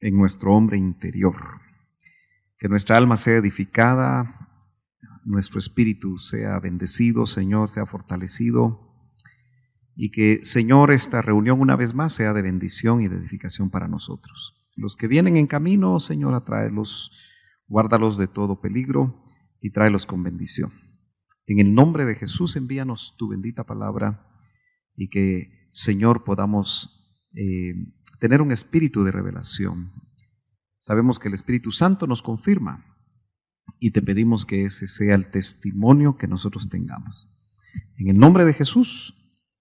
en nuestro hombre interior. Que nuestra alma sea edificada, nuestro espíritu sea bendecido, Señor, sea fortalecido. Y que, Señor, esta reunión una vez más sea de bendición y de edificación para nosotros. Los que vienen en camino, Señor, atráelos, guárdalos de todo peligro y tráelos con bendición. En el nombre de Jesús, envíanos tu bendita palabra y que, Señor, podamos tener un espíritu de revelación. Sabemos que el Espíritu Santo nos confirma y te pedimos que ese sea el testimonio que nosotros tengamos. En el nombre de Jesús,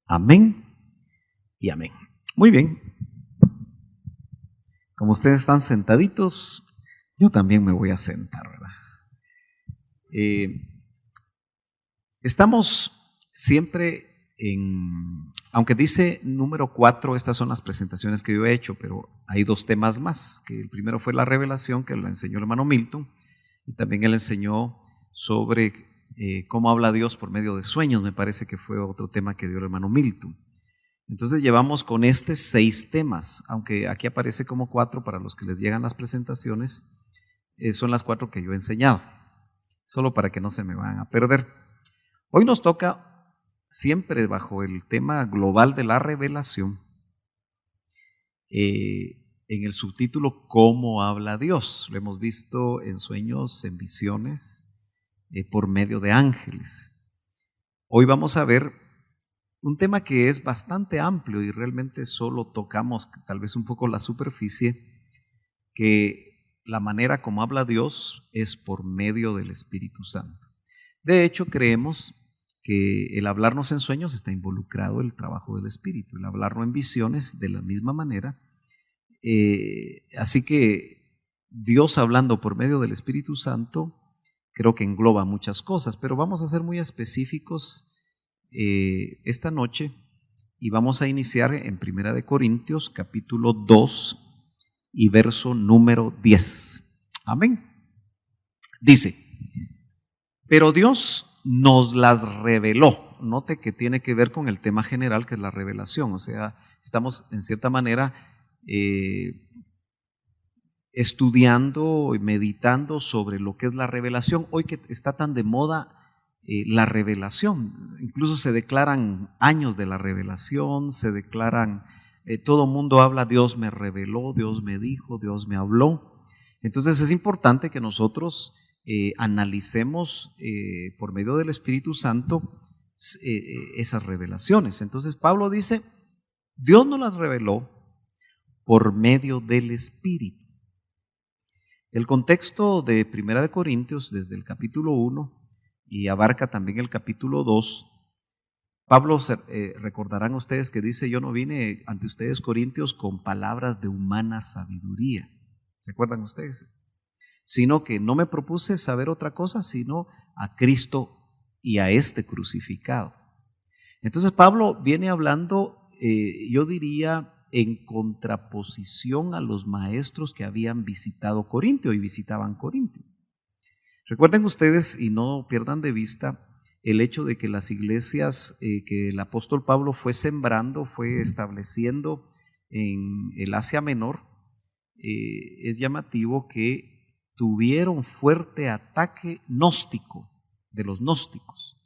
amén y amén. Muy bien. Como ustedes están sentaditos, yo también me voy a sentar, ¿verdad? Estamos siempre aunque dice número 4, estas son las presentaciones que yo he hecho, pero hay 2 temas más, que el primero fue la revelación, que la enseñó el hermano Milton, y también él enseñó sobre cómo habla Dios por medio de sueños, me parece que fue otro tema que dio el hermano Milton. Entonces llevamos con 6 temas, aunque aquí aparece como 4 para los que les llegan las presentaciones, son las 4 que yo he enseñado, solo para que no se me vayan a perder. Hoy nos toca, siempre bajo el tema global de la revelación, en el subtítulo ¿Cómo habla Dios? Lo hemos visto en sueños, en visiones, por medio de ángeles. Hoy vamos a ver un tema que es bastante amplio y realmente solo tocamos tal vez un poco la superficie, que la manera como habla Dios es por medio del Espíritu Santo. De hecho, creemos que el hablarnos en sueños está involucrado el trabajo del Espíritu, el hablarnos en visiones de la misma manera. Así que Dios hablando por medio del Espíritu Santo creo que engloba muchas cosas, pero vamos a ser muy específicos esta noche y vamos a iniciar en 1 Corintios capítulo 2 y verso número 10. Amén. Dice: pero Dios nos las reveló. Note que tiene que ver con el tema general, que es la revelación. O sea, estamos en cierta manera estudiando y meditando sobre lo que es la revelación. Hoy que está tan de moda la revelación, incluso se declaran años de la revelación, se declaran, todo mundo habla, Dios me reveló, Dios me dijo, Dios me habló. Entonces es importante que nosotros analicemos por medio del Espíritu Santo esas revelaciones. Entonces Pablo dice, Dios nos las reveló por medio del Espíritu. El contexto de 1 Corintios desde el capítulo 1 y abarca también el capítulo 2. Pablo, recordarán ustedes que dice, yo no vine ante ustedes, Corintios, con palabras de humana sabiduría. ¿Se acuerdan ustedes? Sino que no me propuse saber otra cosa sino a Cristo y a este crucificado. Entonces Pablo viene hablando, yo diría, en contraposición a los maestros que habían visitado Corintio y visitaban Corintio. Recuerden ustedes y no pierdan de vista el hecho de que las iglesias que el apóstol Pablo fue sembrando, fue estableciendo en el Asia Menor, es llamativo que tuvieron fuerte ataque gnóstico de los gnósticos.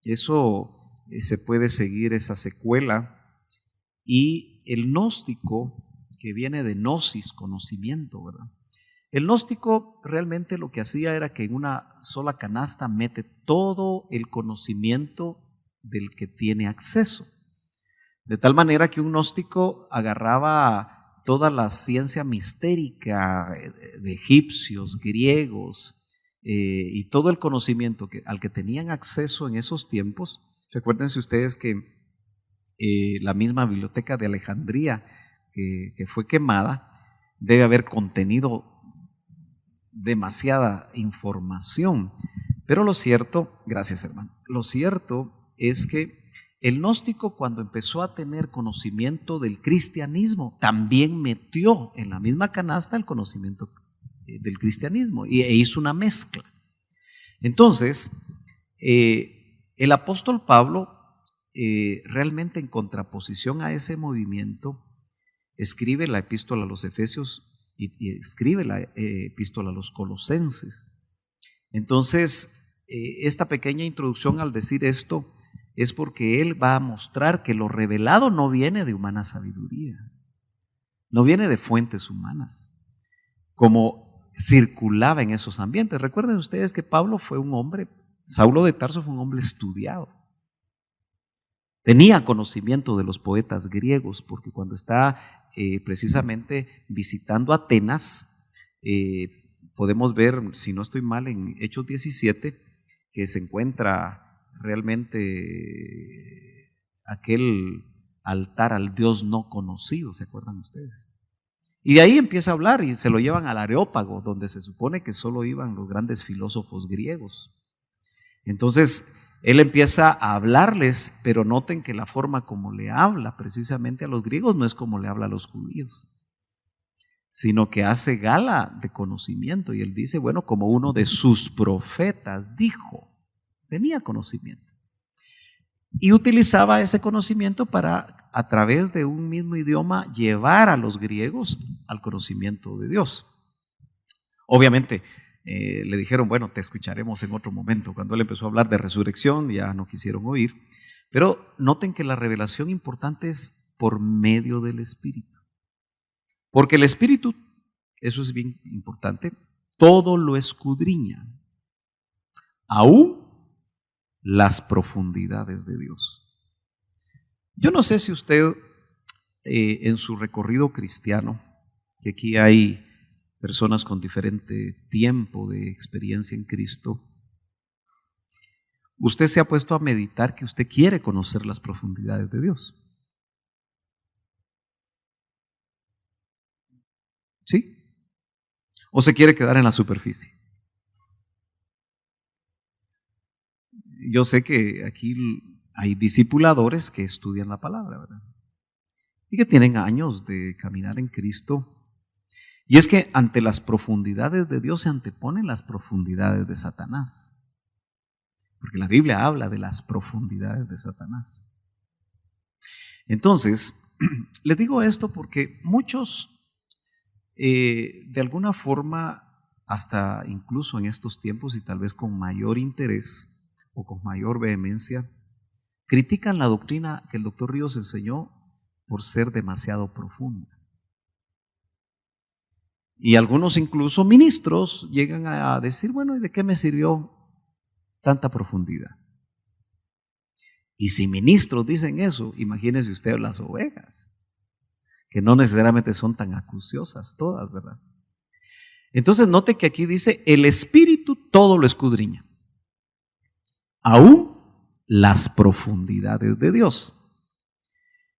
Eso se puede seguir esa secuela. Y el gnóstico, que viene de gnosis, conocimiento, ¿verdad? El gnóstico realmente lo que hacía era que en una sola canasta mete todo el conocimiento del que tiene acceso. De tal manera que un gnóstico agarraba toda la ciencia mistérica de egipcios, griegos, y todo el conocimiento al que tenían acceso en esos tiempos. Recuérdense ustedes que la misma biblioteca de Alejandría que fue quemada debe haber contenido demasiada información, pero lo cierto, gracias hermano, lo cierto es que el gnóstico, cuando empezó a tener conocimiento del cristianismo, también metió en la misma canasta el conocimiento del cristianismo e hizo una mezcla. Entonces el apóstol Pablo, realmente en contraposición a ese movimiento, escribe la epístola a los Efesios y escribe la epístola a los Colosenses. Entonces, esta pequeña introducción al decir esto es porque él va a mostrar que lo revelado no viene de humana sabiduría, no viene de fuentes humanas, como circulaba en esos ambientes. Recuerden ustedes que Saulo de Tarso fue un hombre estudiado. Tenía conocimiento de los poetas griegos, porque cuando está precisamente visitando Atenas, podemos ver, si no estoy mal, en Hechos 17, que se encuentra realmente aquel altar al Dios no conocido, ¿se acuerdan ustedes? Y de ahí empieza a hablar y se lo llevan al Areópago, donde se supone que solo iban los grandes filósofos griegos. Entonces, él empieza a hablarles, pero noten que la forma como le habla precisamente a los griegos no es como le habla a los judíos, sino que hace gala de conocimiento. Y él dice, bueno, como uno de sus profetas dijo, tenía conocimiento. Y utilizaba ese conocimiento para, a través de un mismo idioma, llevar a los griegos al conocimiento de Dios. Obviamente, le dijeron, bueno, te escucharemos en otro momento. Cuando él empezó a hablar de resurrección, ya no quisieron oír. Pero noten que la revelación importante es por medio del Espíritu. Porque el Espíritu, eso es bien importante, todo lo escudriña, aún las profundidades de Dios. Yo no sé si usted en su recorrido cristiano, que aquí hay personas con diferente tiempo de experiencia en Cristo, usted se ha puesto a meditar que usted quiere conocer las profundidades de Dios. ¿Sí? ¿O se quiere quedar en la superficie? Yo sé que aquí hay discipuladores que estudian la palabra, ¿verdad? Y que tienen años de caminar en Cristo. Y es que ante las profundidades de Dios se anteponen las profundidades de Satanás. Porque la Biblia habla de las profundidades de Satanás. Entonces, les digo esto porque muchos, de alguna forma, hasta incluso en estos tiempos y tal vez con mayor interés o con mayor vehemencia, critican la doctrina que el doctor Ríos enseñó por ser demasiado profunda. Y algunos incluso ministros llegan a decir, bueno, ¿y de qué me sirvió tanta profundidad? Y si ministros dicen eso, imagínese usted las ovejas, que no necesariamente son tan acuciosas todas, ¿verdad? Entonces note que aquí dice, el Espíritu todo lo escudriña, aún las profundidades de Dios.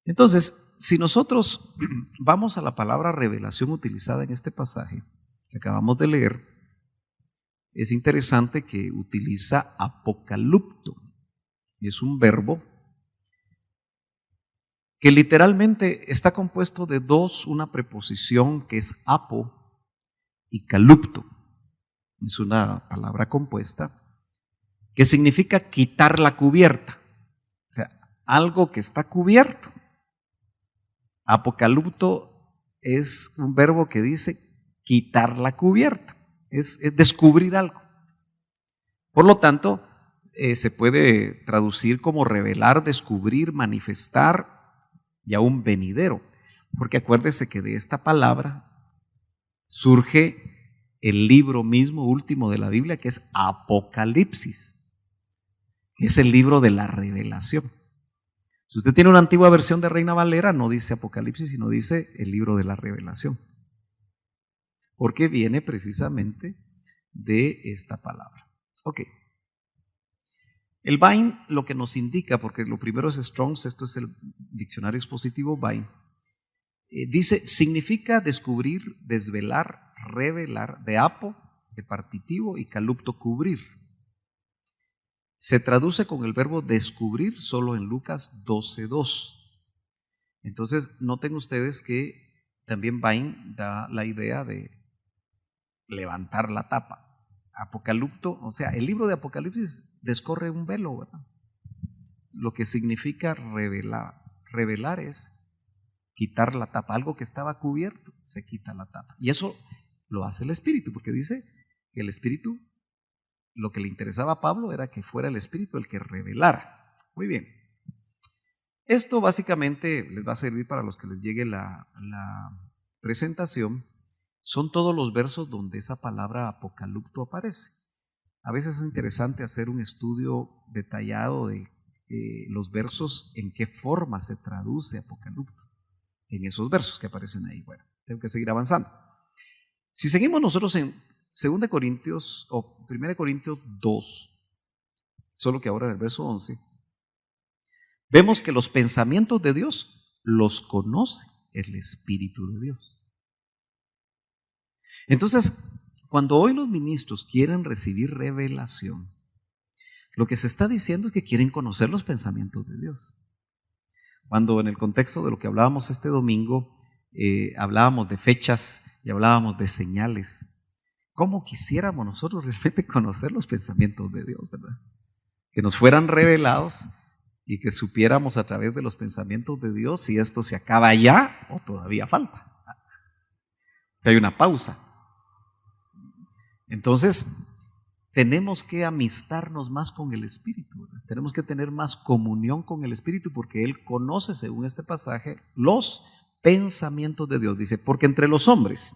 Entonces, si nosotros vamos a la palabra revelación utilizada en este pasaje que acabamos de leer, es interesante que utiliza apocalupto. Es un verbo que literalmente está compuesto de dos, una preposición que es apo y calupto. Es una palabra compuesta que significa quitar la cubierta, o sea, algo que está cubierto. Apocalupto es un verbo que dice quitar la cubierta, es descubrir algo. Por lo tanto, se puede traducir como revelar, descubrir, manifestar y aún venidero, porque acuérdese que de esta palabra surge el libro mismo último de la Biblia, que es Apocalipsis, que es el libro de la revelación. Si usted tiene una antigua versión de Reina Valera, no dice Apocalipsis, sino dice el libro de la revelación, porque viene precisamente de esta palabra. Ok. El Vine lo que nos indica, porque lo primero es Strong's, esto es el diccionario expositivo Vine, dice, significa descubrir, desvelar, revelar, de apo, de partitivo, y calupto, cubrir. Se traduce con el verbo descubrir solo en Lucas 12:2. Entonces, noten ustedes que también Vine da la idea de levantar la tapa. Apocalipto, o sea, el libro de Apocalipsis descorre un velo, ¿verdad? Lo que significa revelar. Revelar es quitar la tapa. Algo que estaba cubierto, se quita la tapa. Y eso lo hace el Espíritu, porque dice que el Espíritu, lo que le interesaba a Pablo era que fuera el Espíritu el que revelara. Muy bien. Esto básicamente les va a servir para los que les llegue la presentación. Son todos los versos donde esa palabra apocalipto aparece. A veces es interesante hacer un estudio detallado de los versos, en qué forma se traduce apocalipto en esos versos que aparecen ahí. Bueno, tengo que seguir avanzando. Si seguimos nosotros en 2 Corintios o 1 Corintios 2, solo que ahora en el verso 11, vemos que los pensamientos de Dios los conoce el Espíritu de Dios. Entonces, cuando hoy los ministros quieren recibir revelación, lo que se está diciendo es que quieren conocer los pensamientos de Dios. Cuando en el contexto de lo que hablábamos este domingo, hablábamos de fechas y hablábamos de señales, ¿cómo quisiéramos nosotros realmente conocer los pensamientos de Dios, verdad? Que nos fueran revelados y que supiéramos a través de los pensamientos de Dios si esto se acaba ya o todavía falta. Si hay una pausa. Entonces, tenemos que amistarnos más con el Espíritu, ¿verdad? Tenemos que tener más comunión con el Espíritu porque Él conoce, según este pasaje, los pensamientos de Dios. Dice, porque entre los hombres,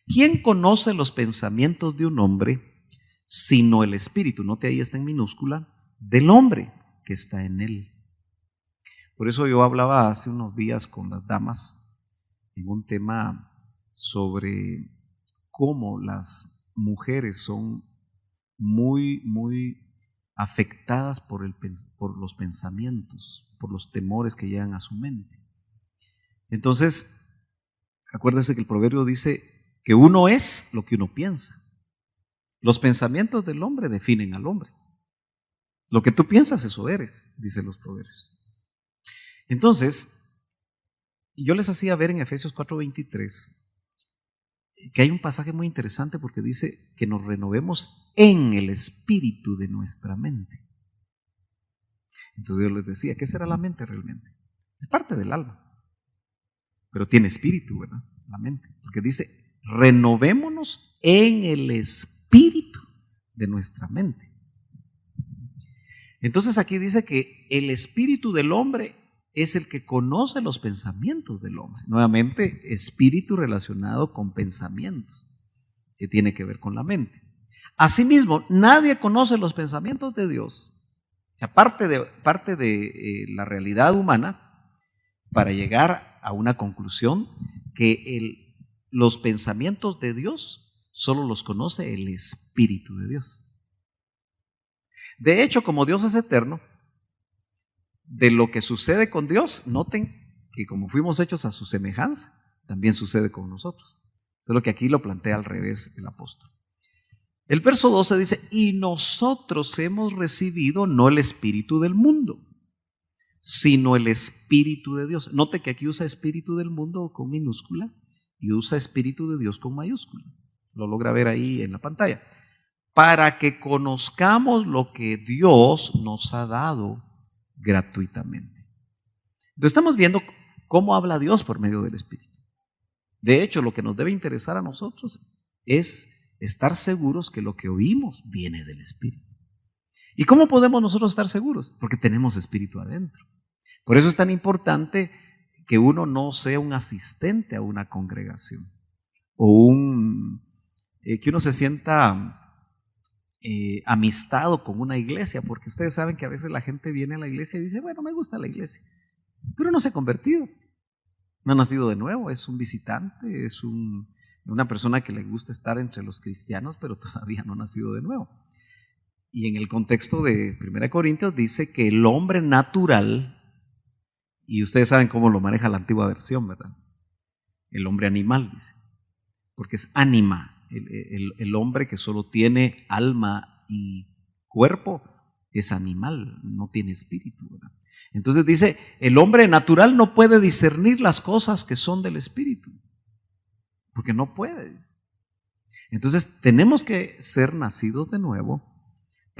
¿quién conoce los pensamientos de un hombre sino el Espíritu? Note ahí está en minúscula, del hombre que está en él. Por eso yo hablaba hace unos días con las damas en un tema sobre cómo las mujeres son muy afectadas por los pensamientos, por los temores que llegan a su mente. Entonces, acuérdense que el proverbio dice que uno es lo que uno piensa. Los pensamientos del hombre definen al hombre. Lo que tú piensas, eso eres, dicen los proverbios. Entonces, yo les hacía ver en Efesios 4:23 que hay un pasaje muy interesante porque dice que nos renovemos en el espíritu de nuestra mente. Entonces yo les decía, ¿qué será la mente realmente? Es parte del alma, pero tiene espíritu, ¿verdad? La mente, porque dice, renovémonos en el espíritu de nuestra mente. Entonces aquí dice que el espíritu del hombre es el que conoce los pensamientos del hombre. Nuevamente, espíritu relacionado con pensamientos, que tiene que ver con la mente. Asimismo, nadie conoce los pensamientos de Dios. O sea, parte de la realidad humana para llegar a una conclusión que los pensamientos de Dios solo los conoce el Espíritu de Dios. De hecho, como Dios es eterno, de lo que sucede con Dios, noten que como fuimos hechos a su semejanza, también sucede con nosotros. Solo que aquí lo plantea al revés el apóstol. El verso 12 dice, y nosotros hemos recibido no el espíritu del mundo, sino el Espíritu de Dios. Note que aquí usa espíritu del mundo con minúscula y usa espíritu de Dios con mayúscula. Lo logra ver ahí en la pantalla. Para que conozcamos lo que Dios nos ha dado gratuitamente. Entonces estamos viendo cómo habla Dios por medio del Espíritu. De hecho, lo que nos debe interesar a nosotros es estar seguros que lo que oímos viene del Espíritu. ¿Y cómo podemos nosotros estar seguros? Porque tenemos Espíritu adentro. Por eso es tan importante que uno no sea un asistente a una congregación o que uno se sienta amistado con una iglesia, porque ustedes saben que a veces la gente viene a la iglesia y dice, bueno, me gusta la iglesia, pero no se ha convertido, no ha nacido de nuevo, es un visitante, es una persona que le gusta estar entre los cristianos, pero todavía no ha nacido de nuevo. Y en el contexto de 1 Corintios dice que el hombre natural, y ustedes saben cómo lo maneja la antigua versión, ¿verdad? El hombre animal, dice, porque es ánima. El hombre que solo tiene alma y cuerpo es animal, no tiene espíritu, ¿verdad? Entonces dice, el hombre natural no puede discernir las cosas que son del espíritu, porque no puede. Entonces tenemos que ser nacidos de nuevo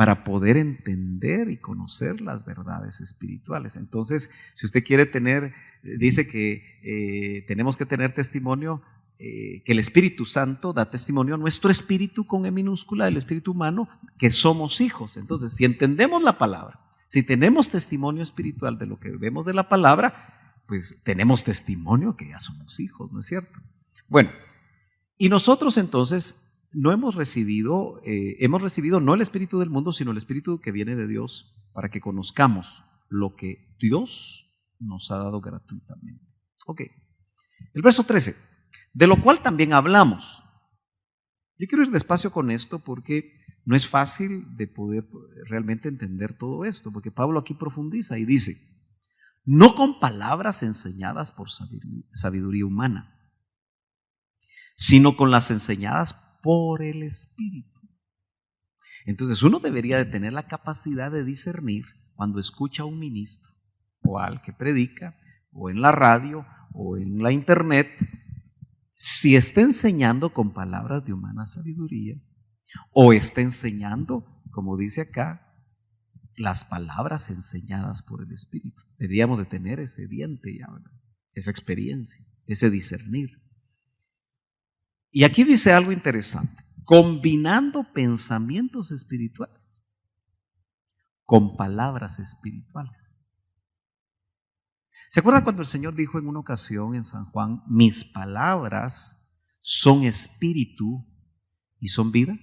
para poder entender y conocer las verdades espirituales. Entonces, si usted quiere tener, dice que tenemos que tener testimonio, que el Espíritu Santo da testimonio a nuestro espíritu con E minúscula, el espíritu humano, que somos hijos. Entonces, si entendemos la palabra, si tenemos testimonio espiritual de lo que vemos de la palabra, pues tenemos testimonio que ya somos hijos, ¿no es cierto? Bueno, y nosotros entonces no hemos recibido no el espíritu del mundo, sino el espíritu que viene de Dios, para que conozcamos lo que Dios nos ha dado gratuitamente. Ok, el verso 13, de lo cual también hablamos. Yo quiero ir despacio con esto porque no es fácil de poder realmente entender todo esto, porque Pablo aquí profundiza y dice, no con palabras enseñadas por sabiduría humana, sino con las enseñadas por el Espíritu. Entonces uno debería de tener la capacidad de discernir cuando escucha a un ministro o al que predica o en la radio o en la internet, si está enseñando con palabras de humana sabiduría o está enseñando, como dice acá, las palabras enseñadas por el Espíritu. Deberíamos de tener ese diente ya, ¿verdad? Esa experiencia, ese discernir. Y aquí dice algo interesante, combinando pensamientos espirituales con palabras espirituales. ¿Se acuerdan cuando el Señor dijo en una ocasión en San Juan, mis palabras son espíritu y son vida?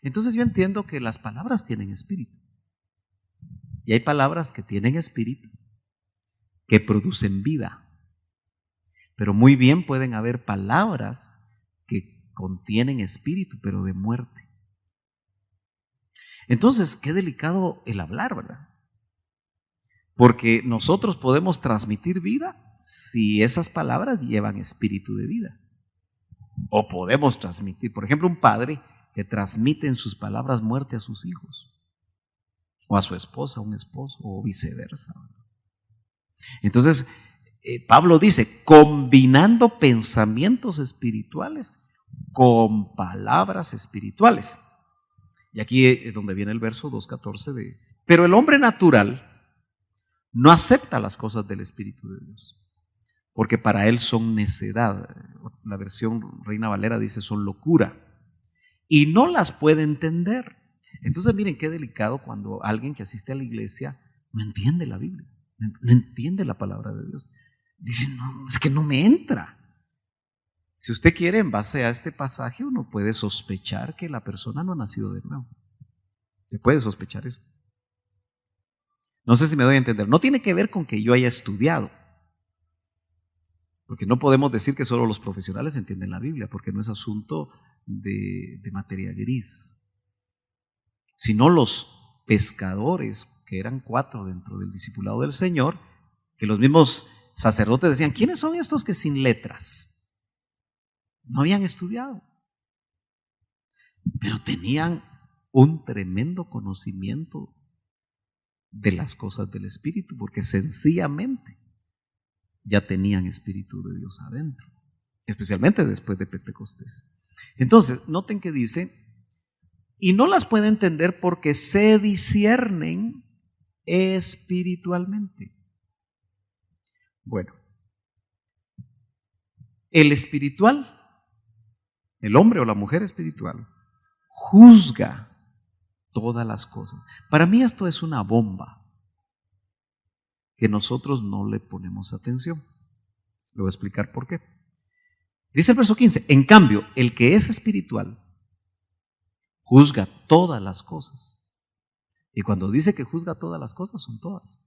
Entonces yo entiendo que las palabras tienen espíritu. Y hay palabras que tienen espíritu, que producen vida. Pero muy bien pueden haber palabras que contienen espíritu, pero de muerte. Entonces, qué delicado el hablar, ¿verdad? Porque nosotros podemos transmitir vida si esas palabras llevan espíritu de vida. O podemos transmitir, por ejemplo, un padre que transmite en sus palabras muerte a sus hijos, o a su esposa, a un esposo, o viceversa. Entonces, Pablo dice, combinando pensamientos espirituales con palabras espirituales. Y aquí es donde viene el verso 2:14 de, pero el hombre natural no acepta las cosas del Espíritu de Dios, porque para él son necedad. La versión Reina Valera dice son locura, y no las puede entender. Entonces miren qué delicado cuando alguien que asiste a la iglesia no entiende la Biblia, no entiende la palabra de Dios. Dice, no, es que no me entra. Si usted quiere, en base a este pasaje, uno puede sospechar que la persona no ha nacido de nuevo. Se puede sospechar eso. No sé si me doy a entender. No tiene que ver con que yo haya estudiado, porque no podemos decir que solo los profesionales entienden la Biblia, porque no es asunto de materia gris, sino los pescadores, que eran 4 dentro del discipulado del Señor, que los mismos sacerdotes decían, ¿quiénes son estos que sin letras no habían estudiado? Pero tenían un tremendo conocimiento de las cosas del Espíritu, porque sencillamente ya tenían Espíritu de Dios adentro, especialmente después de Pentecostés. Entonces, noten que dice, y no las puede entender porque se disciernen espiritualmente. Bueno, el espiritual, el hombre o la mujer espiritual, juzga todas las cosas. Para mí esto es una bomba que nosotros no le ponemos atención. Le voy a explicar por qué. Dice el verso 15, en cambio, el que es espiritual juzga todas las cosas. Y cuando dice que juzga todas las cosas, son todas.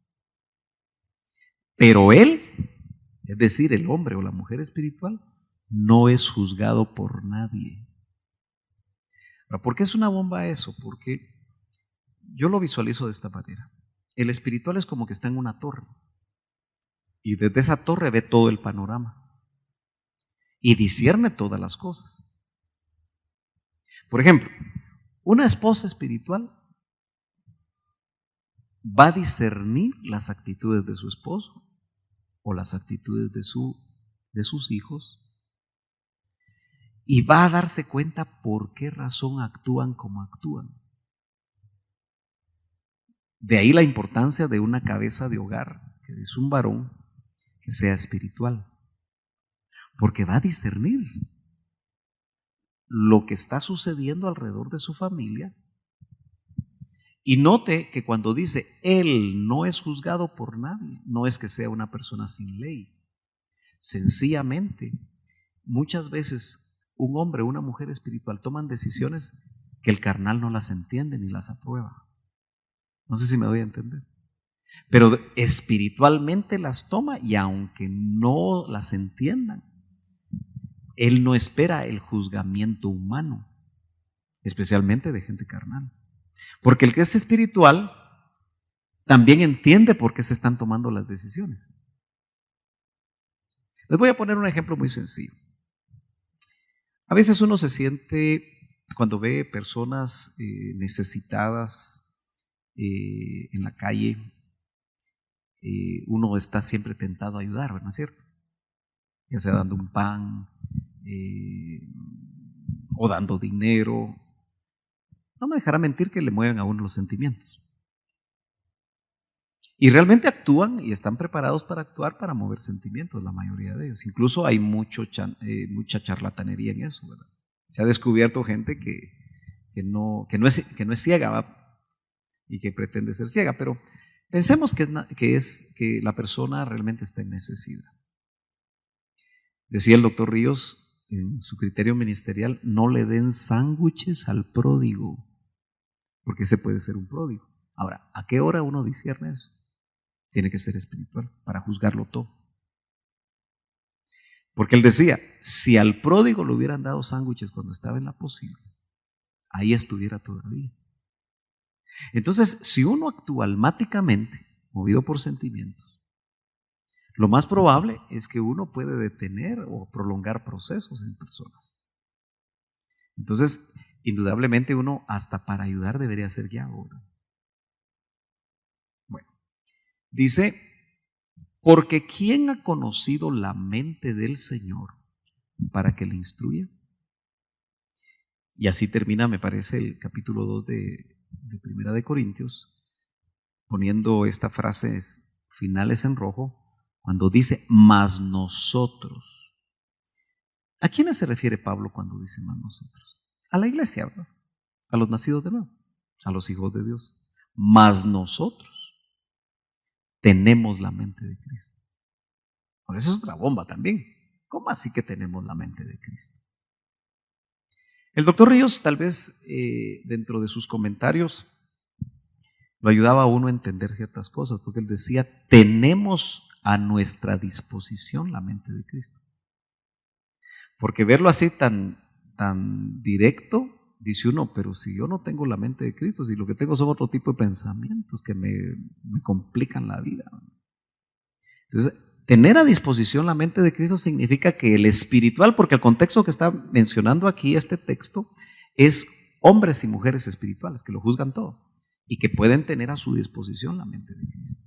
Pero él, es decir, el hombre o la mujer espiritual, no es juzgado por nadie. ¿Por qué es una bomba eso? Porque yo lo visualizo de esta manera. El espiritual es como que está en una torre y desde esa torre ve todo el panorama y discierne todas las cosas. Por ejemplo, una esposa espiritual va a discernir las actitudes de su esposo o las actitudes de sus hijos, y va a darse cuenta por qué razón actúan como actúan. De ahí la importancia de una cabeza de hogar, que es un varón que sea espiritual, porque va a discernir lo que está sucediendo alrededor de su familia. Y note que cuando dice él no es juzgado por nadie, no es que sea una persona sin ley. Sencillamente, muchas veces un hombre o una mujer espiritual toman decisiones que el carnal no las entiende ni las aprueba. No sé si me doy a entender. Pero espiritualmente las toma, y aunque no las entiendan, él no espera el juzgamiento humano, especialmente de gente carnal. Porque el que es espiritual también entiende por qué se están tomando las decisiones. Les voy a poner un ejemplo muy sencillo. A veces uno se siente, cuando ve personas necesitadas en la calle, uno está siempre tentado a ayudar, ¿no es cierto? Ya sea dando un pan o dando dinero. No me dejará mentir que le mueven a uno los sentimientos. Y realmente actúan y están preparados para actuar, para mover sentimientos, la mayoría de ellos. Incluso hay mucha charlatanería en eso, ¿verdad? Se ha descubierto gente que no es ciega, ¿va? Y que pretende ser ciega, pero pensemos que la persona realmente está en necesidad. Decía el doctor Ríos en su criterio ministerial: no le den sándwiches al pródigo, porque ese puede ser un pródigo. Ahora, ¿a qué hora uno discierne eso? Tiene que ser espiritual para juzgarlo todo. Porque él decía, si al pródigo le hubieran dado sándwiches cuando estaba en la posible, ahí estuviera todavía. Entonces, si uno actúa almáticamente, movido por sentimientos, lo más probable es que uno puede detener o prolongar procesos en personas. Entonces, indudablemente uno hasta para ayudar debería ser guiado. Bueno, dice, porque ¿quién ha conocido la mente del Señor para que le instruya? Y así termina, me parece, el capítulo 2 de Primera de Corintios, poniendo estas frases finales en rojo, cuando dice, mas nosotros. ¿A quiénes se refiere Pablo cuando dice más nosotros? A la iglesia, ¿verdad? A los nacidos de nuevo, a los hijos de Dios. Mas nosotros tenemos la mente de Cristo. Por eso es otra bomba también. ¿Cómo así que tenemos la mente de Cristo? El doctor Ríos, tal vez dentro de sus comentarios, lo ayudaba a uno a entender ciertas cosas, porque él decía, tenemos a nuestra disposición la mente de Cristo. Porque verlo así tan directo, dice uno, pero si yo no tengo la mente de Cristo, si lo que tengo son otro tipo de pensamientos que me complican la vida. Entonces, tener a disposición la mente de Cristo significa que el espiritual, porque el contexto que está mencionando aquí este texto es hombres y mujeres espirituales que lo juzgan todo y que pueden tener a su disposición la mente de Cristo.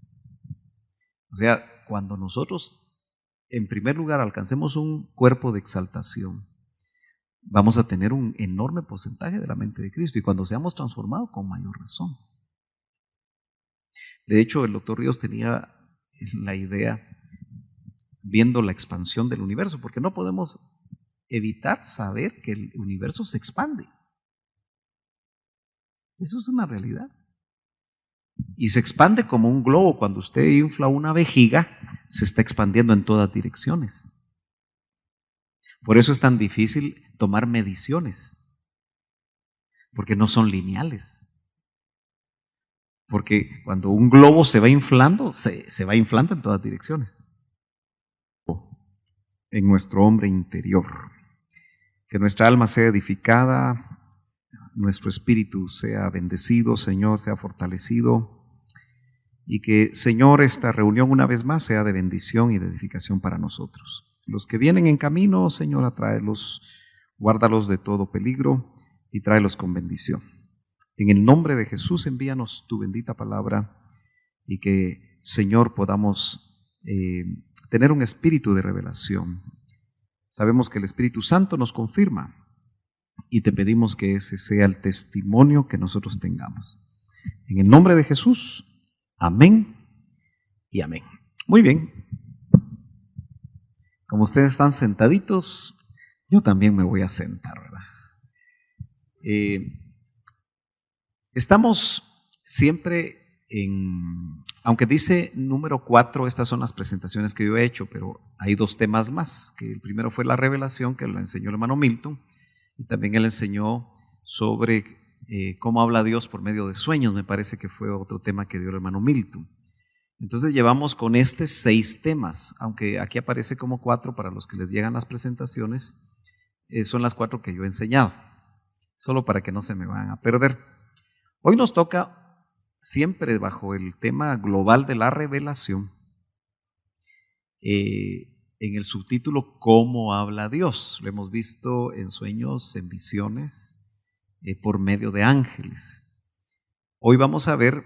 O sea, cuando nosotros en primer lugar alcancemos un cuerpo de exaltación, vamos a tener un enorme porcentaje de la mente de Cristo, y cuando seamos transformados, con mayor razón. De hecho, el doctor Ríos tenía la idea, viendo la expansión del universo, porque no podemos evitar saber que el universo se expande. Eso es una realidad. Y se expande como un globo. Cuando usted infla una vejiga, se está expandiendo en todas direcciones. Por eso es tan difícil tomar mediciones, porque no son lineales. Porque cuando un globo se va inflando, se va inflando en todas direcciones. En nuestro hombre interior. Que nuestra alma sea edificada, nuestro espíritu sea bendecido, Señor, sea fortalecido. Y que, Señor, esta reunión una vez más sea de bendición y de edificación para nosotros. Los que vienen en camino, Señor, atráelos, guárdalos de todo peligro y tráelos con bendición. En el nombre de Jesús, envíanos tu bendita palabra y que, Señor, podamos tener un espíritu de revelación Sabemos que el Espíritu Santo nos confirma y te pedimos que ese sea el testimonio que nosotros tengamos. En el nombre de Jesús, amén y amén. Muy bien. Como ustedes están sentaditos, yo también me voy a sentar, ¿verdad? Estamos siempre aunque dice número 4, estas son las presentaciones que yo he hecho, pero hay 2 temas más, que el primero fue la revelación, que la enseñó el hermano Milton, y también él enseñó sobre cómo habla Dios por medio de sueños, me parece que fue otro tema que dio el hermano Milton. Entonces llevamos con 6 temas, aunque aquí aparece como 4 para los que les llegan las presentaciones, son las 4 que yo he enseñado, solo para que no se me vayan a perder. Hoy nos toca, siempre bajo el tema global de la revelación, en el subtítulo ¿Cómo habla Dios? Lo hemos visto en sueños, en visiones, por medio de ángeles. Hoy vamos a ver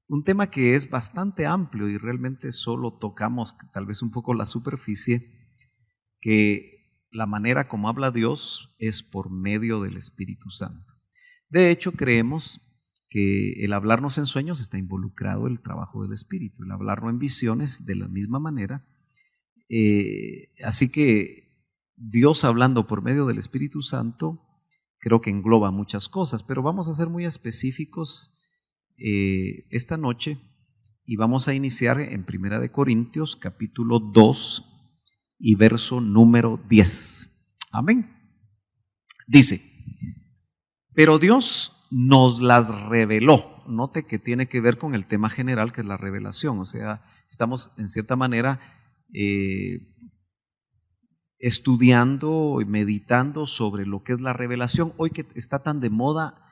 un tema que es bastante amplio y realmente solo tocamos tal vez un poco la superficie, que la manera como habla Dios es por medio del Espíritu Santo. De hecho, creemos que el hablarnos en sueños está involucrado el trabajo del Espíritu, el hablarnos en visiones de la misma manera. Así que Dios hablando por medio del Espíritu Santo creo que engloba muchas cosas, pero vamos a ser muy específicos esta noche y vamos a iniciar en 1 Corintios capítulo 2 y verso número 10. Amén. Dice: pero Dios nos las reveló. Note que tiene que ver con el tema general, que es la revelación. O sea, estamos en cierta manera estudiando y meditando sobre lo que es la revelación. Hoy que está tan de moda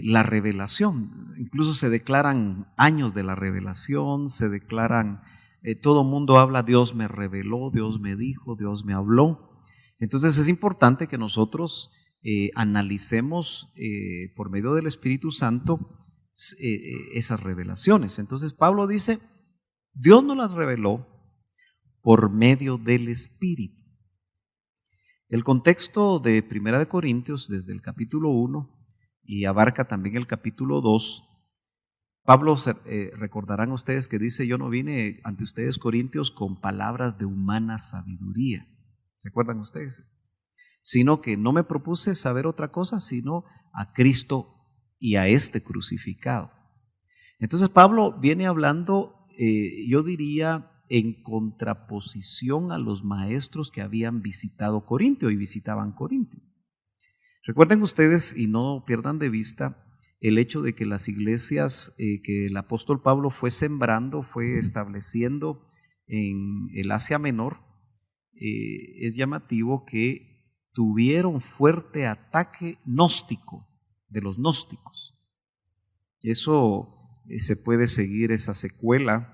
la revelación, incluso se declaran años de la revelación, se declaran, todo mundo habla, Dios me reveló, Dios me dijo, Dios me habló. Entonces es importante que nosotros analicemos por medio del Espíritu Santo esas revelaciones. Entonces Pablo dice, Dios nos las reveló por medio del Espíritu. El contexto de 1 Corintios desde el capítulo 1 y abarca también el capítulo 2. Pablo, recordarán ustedes que dice, yo no vine ante ustedes, Corintios, con palabras de humana sabiduría. ¿Se acuerdan ustedes? Sino que no me propuse saber otra cosa, sino a Cristo y a este crucificado. Entonces Pablo viene hablando, yo diría, en contraposición a los maestros que habían visitado Corintio y visitaban Corintio. Recuerden ustedes y no pierdan de vista el hecho de que las iglesias que el apóstol Pablo fue sembrando, fue estableciendo en el Asia Menor, es llamativo que tuvieron fuerte ataque gnóstico de los gnósticos. Eso se puede seguir esa secuela.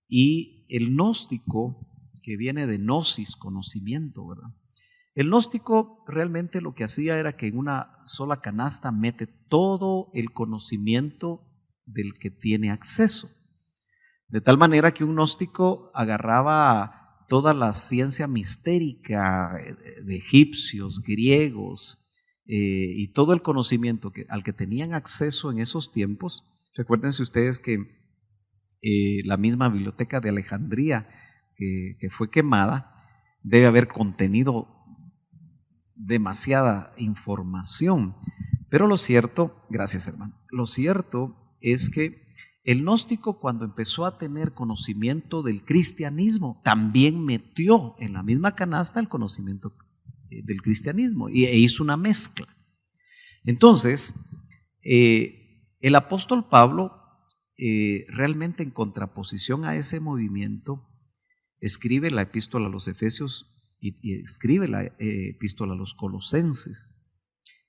Y el gnóstico, que viene de gnosis, conocimiento, ¿verdad? El gnóstico realmente lo que hacía era que en una sola canasta mete todo el conocimiento del que tiene acceso. De tal manera que un gnóstico agarraba toda la ciencia mistérica de egipcios, griegos y todo el conocimiento al que tenían acceso en esos tiempos. Recuérdense ustedes que la misma biblioteca de Alejandría que fue quemada debe haber contenido demasiada información, pero lo cierto, gracias hermano, lo cierto es que el gnóstico, cuando empezó a tener conocimiento del cristianismo, también metió en la misma canasta el conocimiento del cristianismo e hizo una mezcla. Entonces el apóstol Pablo, realmente en contraposición a ese movimiento, escribe la epístola a los Efesios y escribe la epístola a los Colosenses.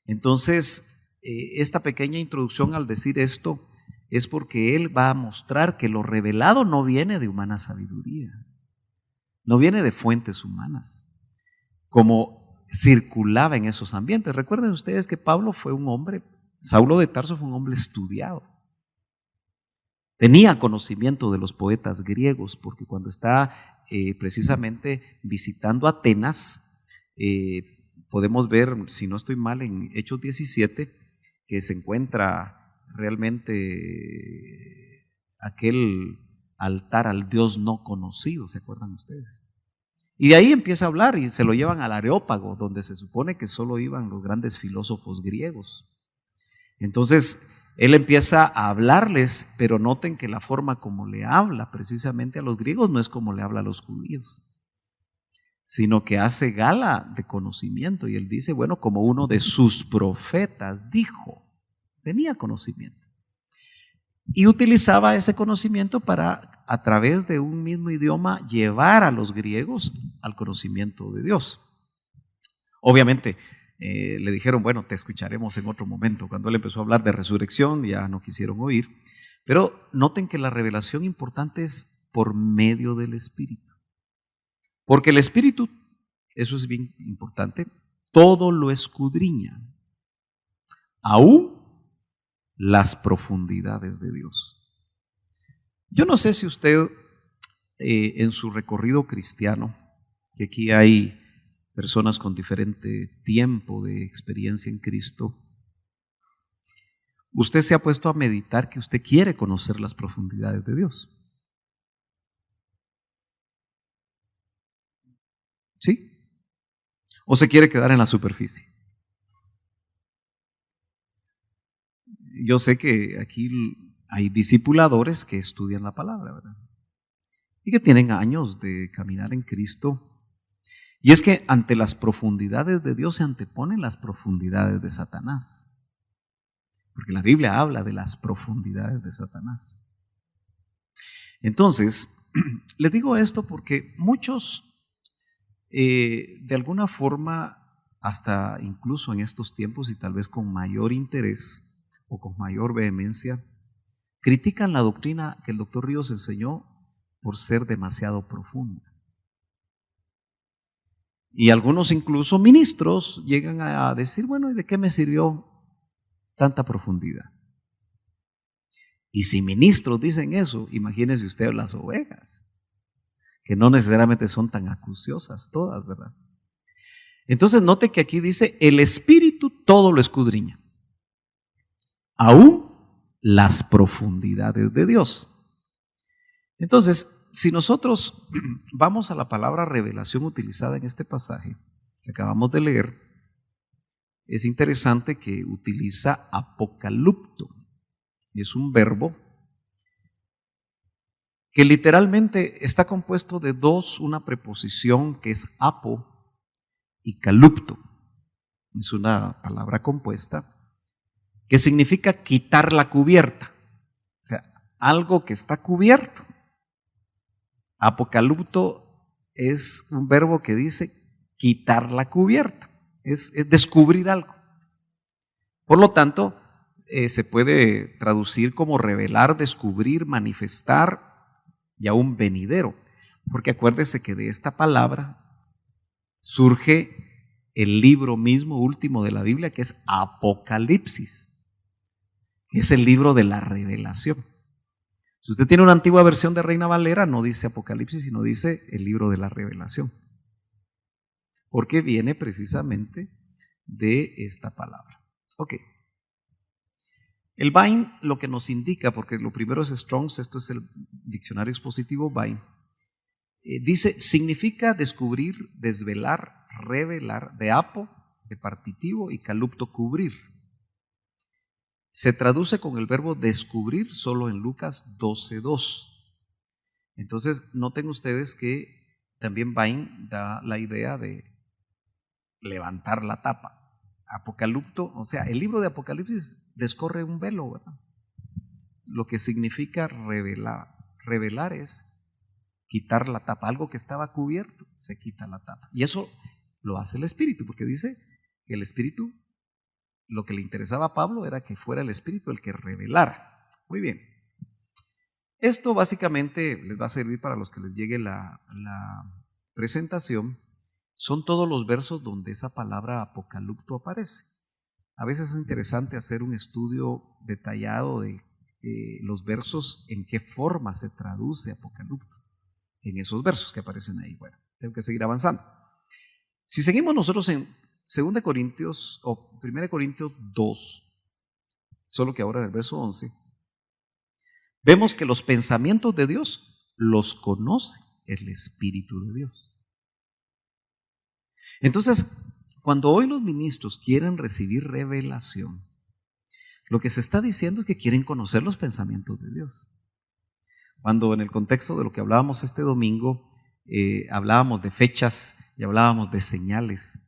Entonces, esta pequeña introducción al decir esto es porque él va a mostrar que lo revelado no viene de humana sabiduría, no viene de fuentes humanas, como circulaba en esos ambientes. Recuerden ustedes que Pablo fue un hombre, Saulo de Tarso fue un hombre estudiado. Tenía conocimiento de los poetas griegos, porque cuando está precisamente visitando Atenas. Podemos ver, si no estoy mal, en Hechos 17, que se encuentra realmente aquel altar al Dios no conocido, ¿se acuerdan ustedes? Y de ahí empieza a hablar y se lo llevan al Areópago, donde se supone que solo iban los grandes filósofos griegos. Entonces, él empieza a hablarles, pero noten que la forma como le habla precisamente a los griegos no es como le habla a los judíos, sino que hace gala de conocimiento. Y él dice, bueno, como uno de sus profetas dijo, tenía conocimiento. Y utilizaba ese conocimiento para, a través de un mismo idioma, llevar a los griegos al conocimiento de Dios. Obviamente, le dijeron, bueno, te escucharemos en otro momento. Cuando él empezó a hablar de resurrección, ya no quisieron oír. Pero noten que la revelación importante es por medio del Espíritu. Porque el Espíritu, eso es bien importante, todo lo escudriña, aún las profundidades de Dios. Yo no sé si usted en su recorrido cristiano, que aquí hay personas con diferente tiempo de experiencia en Cristo, usted se ha puesto a meditar que usted quiere conocer las profundidades de Dios. ¿Sí? ¿O se quiere quedar en la superficie? Yo sé que aquí hay discipuladores que estudian la palabra, ¿verdad? Y que tienen años de caminar en Cristo. Y es que ante las profundidades de Dios se anteponen las profundidades de Satanás. Porque la Biblia habla de las profundidades de Satanás. Entonces, les digo esto porque muchos, de alguna forma, hasta incluso en estos tiempos y tal vez con mayor interés o con mayor vehemencia, critican la doctrina que el doctor Ríos enseñó por ser demasiado profunda. Y algunos incluso ministros llegan a decir, bueno, ¿y de qué me sirvió tanta profundidad? Y si ministros dicen eso, imagínense usted las ovejas, que no necesariamente son tan acuciosas todas, ¿verdad? Entonces note que aquí dice, el Espíritu todo lo escudriña, aún las profundidades de Dios. Entonces, si nosotros vamos a la palabra revelación utilizada en este pasaje que acabamos de leer, es interesante que utiliza apocalupto. Es un verbo que literalmente está compuesto de dos, una preposición que es apo y calupto. Es una palabra compuesta que significa quitar la cubierta. O sea, algo que está cubierto. Apocalupto es un verbo que dice quitar la cubierta, es descubrir algo. Por lo tanto, se puede traducir como revelar, descubrir, manifestar y aún venidero. Porque acuérdese que de esta palabra surge el libro mismo último de la Biblia, que es Apocalipsis, que es el libro de la revelación. Si usted tiene una antigua versión de Reina Valera, no dice Apocalipsis, sino dice el libro de la revelación. Porque viene precisamente de esta palabra. Ok. El Vine lo que nos indica, porque lo primero es Strong's, esto es el diccionario expositivo Vine, dice, significa descubrir, desvelar, revelar, de apo, de partitivo, y calupto, cubrir. Se traduce con el verbo descubrir solo en Lucas 12:2. Entonces, noten ustedes que también Vine da la idea de levantar la tapa. Apocalipto, o sea, el libro de Apocalipsis descorre un velo, ¿verdad? Lo que significa revelar. Revelar es quitar la tapa. Algo que estaba cubierto, se quita la tapa. Y eso lo hace el Espíritu, porque dice que el Espíritu, lo que le interesaba a Pablo era que fuera el Espíritu el que revelara. Muy bien. Esto básicamente les va a servir para los que les llegue la presentación. Son todos los versos donde esa palabra apocalipto aparece. A veces es interesante hacer un estudio detallado de los versos, en qué forma se traduce apocalipto. en esos versos que aparecen ahí. Bueno, tengo que seguir avanzando. Si seguimos nosotros en 2 Corintios o 1 Corintios 2, solo que ahora en el verso 11, vemos que los pensamientos de Dios los conoce el Espíritu de Dios. Entonces, cuando hoy los ministros quieren recibir revelación, lo que se está diciendo es que quieren conocer los pensamientos de Dios. Cuando en el contexto de lo que hablábamos este domingo, hablábamos de fechas y hablábamos de señales,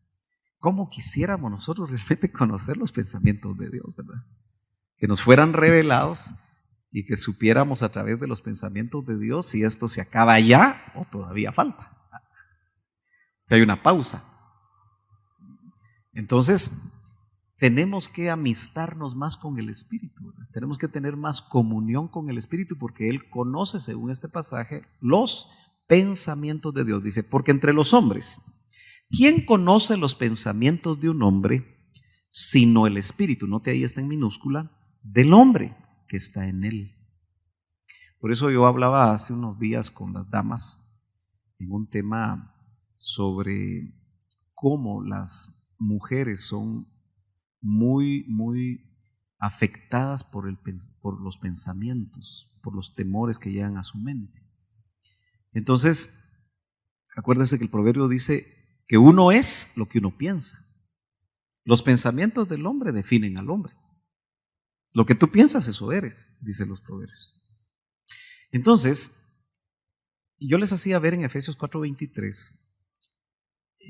¿cómo quisiéramos nosotros realmente conocer los pensamientos de Dios, verdad? Que nos fueran revelados y que supiéramos a través de los pensamientos de Dios si esto se acaba ya o todavía falta. Si hay una pausa. Entonces, tenemos que amistarnos más con el Espíritu, ¿verdad? Tenemos que tener más comunión con el Espíritu porque Él conoce, según este pasaje, los pensamientos de Dios. Dice, porque entre los hombres, ¿quién conoce los pensamientos de un hombre sino el Espíritu? Note ahí está en minúscula, del hombre que está en él. Por eso yo hablaba hace unos días con las damas en un tema sobre cómo las mujeres son muy afectadas por los pensamientos, por los temores que llegan a su mente. Entonces, acuérdese que el proverbio dice que uno es lo que uno piensa. Los pensamientos del hombre definen al hombre. Lo que tú piensas, eso eres, dicen los proverbios. Entonces, yo les hacía ver en Efesios 4:23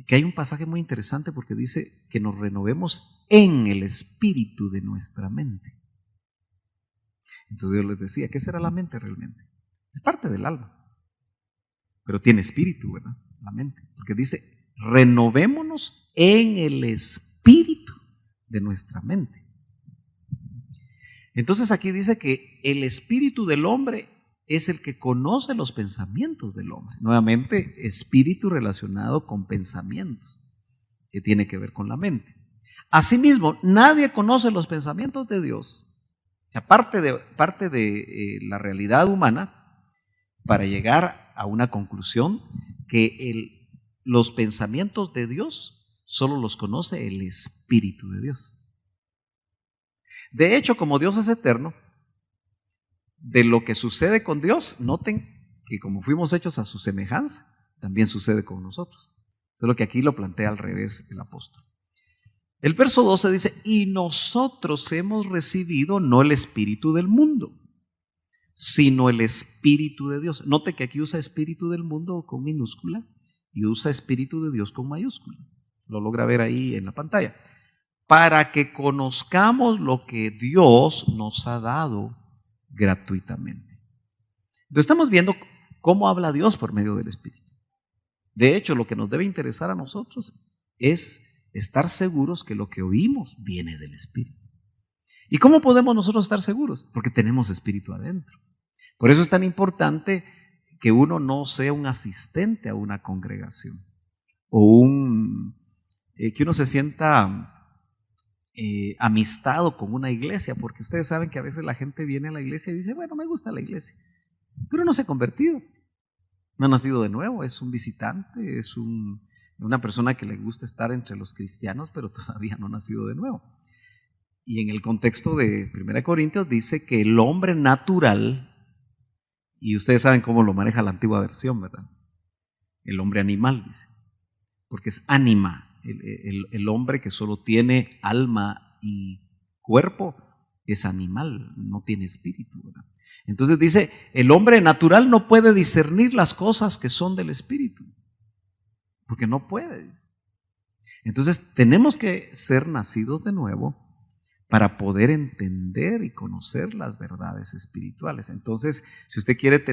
que hay un pasaje muy interesante porque dice que nos renovemos en el espíritu de nuestra mente. Entonces yo les decía, ¿qué será la mente realmente? Es parte del alma, pero tiene espíritu, ¿verdad? La mente, porque dice, renovémonos en el espíritu de nuestra mente. Entonces aquí dice que el espíritu del hombre es el que conoce los pensamientos del hombre. Nuevamente, espíritu relacionado con pensamientos, que tiene que ver con la mente. Asimismo, nadie conoce los pensamientos de Dios. O sea, parte de la realidad humana para llegar a una conclusión que los pensamientos de Dios solo los conoce el Espíritu de Dios. De hecho, como Dios es eterno, de lo que sucede con Dios, noten que como fuimos hechos a su semejanza, también sucede con nosotros. Solo que aquí lo plantea al revés el apóstol. El verso 12 dice, y nosotros hemos recibido no el espíritu del mundo, sino el Espíritu de Dios. Note que aquí usa espíritu del mundo con minúscula y usa espíritu de Dios con mayúscula. Lo logra ver ahí en la pantalla. Para que conozcamos lo que Dios nos ha dado gratuitamente. Entonces estamos viendo cómo habla Dios por medio del Espíritu. De hecho, lo que nos debe interesar a nosotros es estar seguros que lo que oímos viene del Espíritu. ¿Y cómo podemos nosotros estar seguros? Porque tenemos Espíritu adentro. Por eso es tan importante que uno no sea un asistente a una congregación o que uno se sienta amistado con una iglesia, porque ustedes saben que a veces la gente viene a la iglesia y dice, bueno, me gusta la iglesia, pero no se ha convertido, no ha nacido de nuevo, es un visitante, es una persona que le gusta estar entre los cristianos, pero todavía no ha nacido de nuevo. Y en el contexto de 1 Corintios dice que el hombre natural, y ustedes saben cómo lo maneja la antigua versión, ¿verdad? El hombre animal, dice, porque es ánima. El hombre que solo tiene alma y cuerpo es animal, no tiene espíritu, ¿verdad? Entonces dice, el hombre natural no puede discernir las cosas que son del espíritu, porque no puede. Entonces tenemos que ser nacidos de nuevo para poder entender y conocer las verdades espirituales. Entonces, si usted quiere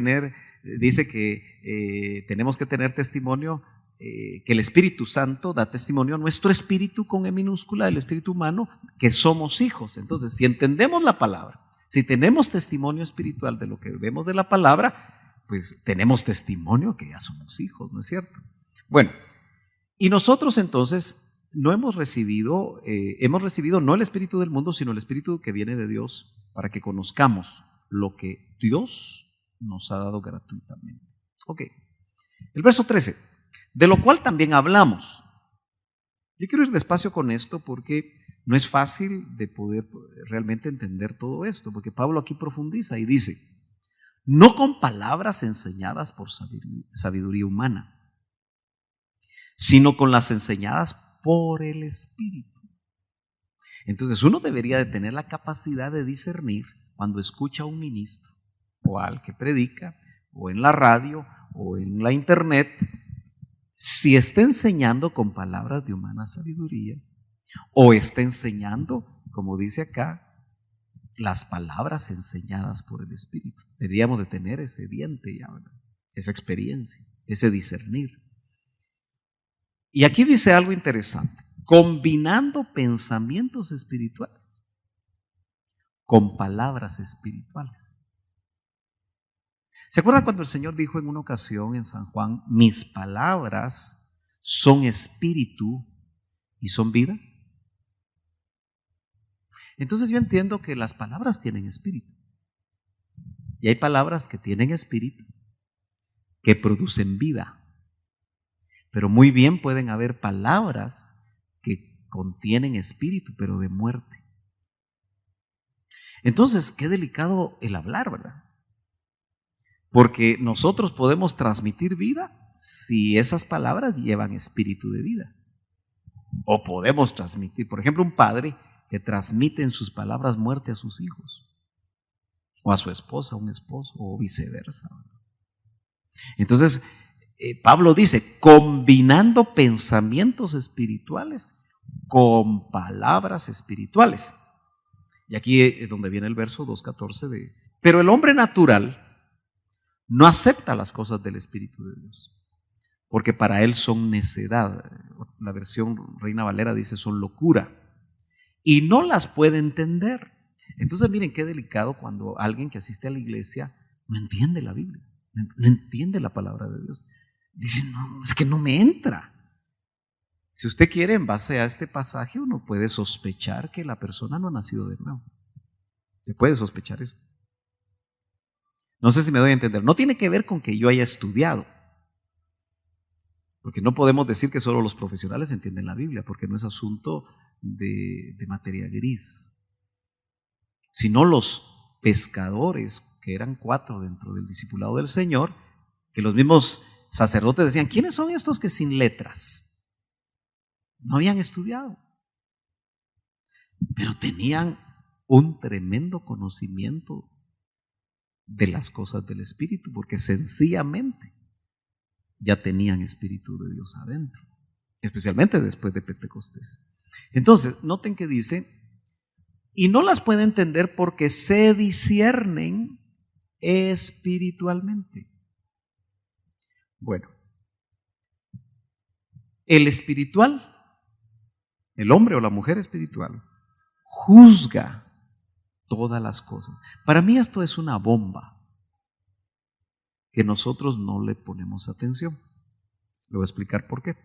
dice que tenemos que tener testimonio, que el Espíritu Santo da testimonio a nuestro espíritu con E minúscula, el espíritu humano, que somos hijos. Entonces, si entendemos la palabra, si tenemos testimonio espiritual de lo que vemos de la palabra, pues tenemos testimonio que ya somos hijos, ¿no es cierto? Bueno, y nosotros entonces hemos recibido no el espíritu del mundo, sino el espíritu que viene de Dios, para que conozcamos lo que Dios nos ha dado gratuitamente. Ok. El verso 13, de lo cual también hablamos. Yo quiero ir despacio con esto porque no es fácil de poder realmente entender todo esto, porque Pablo aquí profundiza y dice, no con palabras enseñadas por sabiduría humana, sino con las enseñadas por el Espíritu. Entonces uno debería de tener la capacidad de discernir cuando escucha a un ministro o al que predica o en la radio o en la internet, si está enseñando con palabras de humana sabiduría o está enseñando, como dice acá, las palabras enseñadas por el Espíritu. Deberíamos de tener ese diente ya, ¿verdad? Esa experiencia, ese discernir. Y aquí dice algo interesante, combinando pensamientos espirituales con palabras espirituales. ¿Se acuerdan cuando el Señor dijo en una ocasión en San Juan, mis palabras son espíritu y son vida? Entonces yo entiendo que las palabras tienen espíritu. Y hay palabras que tienen espíritu, que producen vida. Pero muy bien pueden haber palabras que contienen espíritu, pero de muerte. Entonces, qué delicado el hablar, ¿verdad? Porque nosotros podemos transmitir vida si esas palabras llevan espíritu de vida. O podemos transmitir, por ejemplo, un padre que transmite en sus palabras muerte a sus hijos, o a su esposa, a un esposo, o viceversa. Entonces, Pablo dice, combinando pensamientos espirituales con palabras espirituales. Y aquí es donde viene el verso 2:14 de, pero el hombre natural no acepta las cosas del Espíritu de Dios, porque para él son necedad. La versión Reina Valera dice son locura, y no las puede entender. Entonces miren qué delicado cuando alguien que asiste a la iglesia no entiende la Biblia, no entiende la palabra de Dios. Dice, no, es que no me entra. Si usted quiere, en base a este pasaje, uno puede sospechar que la persona no ha nacido de nuevo. Se puede sospechar eso. No sé si me doy a entender. No tiene que ver con que yo haya estudiado, porque no podemos decir que solo los profesionales entienden la Biblia, porque no es asunto de materia gris, sino los pescadores, que eran 4 dentro del discipulado del Señor, que los mismos sacerdotes decían, ¿quiénes son estos que sin letras? No habían estudiado, pero tenían un tremendo conocimiento de las cosas del Espíritu, porque sencillamente ya tenían Espíritu de Dios adentro, especialmente después de Pentecostés. Entonces, noten que dice, y no las puede entender porque se disciernen espiritualmente. Bueno, el espiritual, el hombre o la mujer espiritual, juzga todas las cosas. Para mí esto es una bomba que nosotros no le ponemos atención. Le voy a explicar por qué.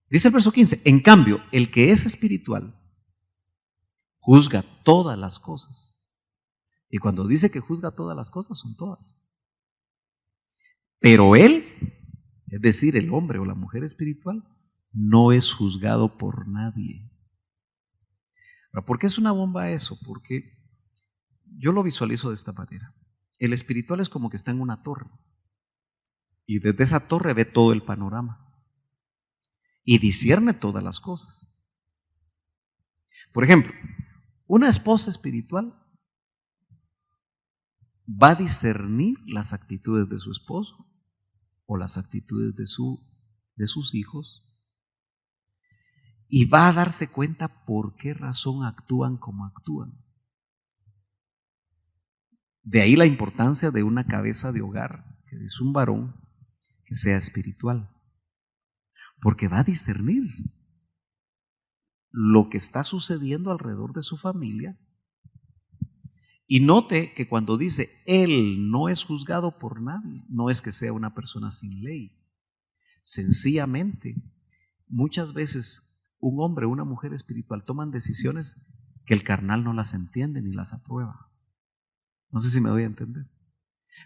Dice el verso 15, en cambio, el que es espiritual juzga todas las cosas. Y cuando dice que juzga todas las cosas, son todas. Pero él, es decir, el hombre o la mujer espiritual, no es juzgado por nadie. ¿Por qué es una bomba eso? Porque yo lo visualizo de esta manera. El espiritual es como que está en una torre y desde esa torre ve todo el panorama y discierne todas las cosas. Por ejemplo, una esposa espiritual va a discernir las actitudes de su esposo o las actitudes de sus hijos y va a darse cuenta por qué razón actúan como actúan. De ahí la importancia de una cabeza de hogar, que es un varón que sea espiritual, porque va a discernir lo que está sucediendo alrededor de su familia. Y note que cuando dice él no es juzgado por nadie, no es que sea una persona sin ley. Sencillamente, muchas veces un hombre o una mujer espiritual toman decisiones que el carnal no las entiende ni las aprueba. No sé si me doy a entender.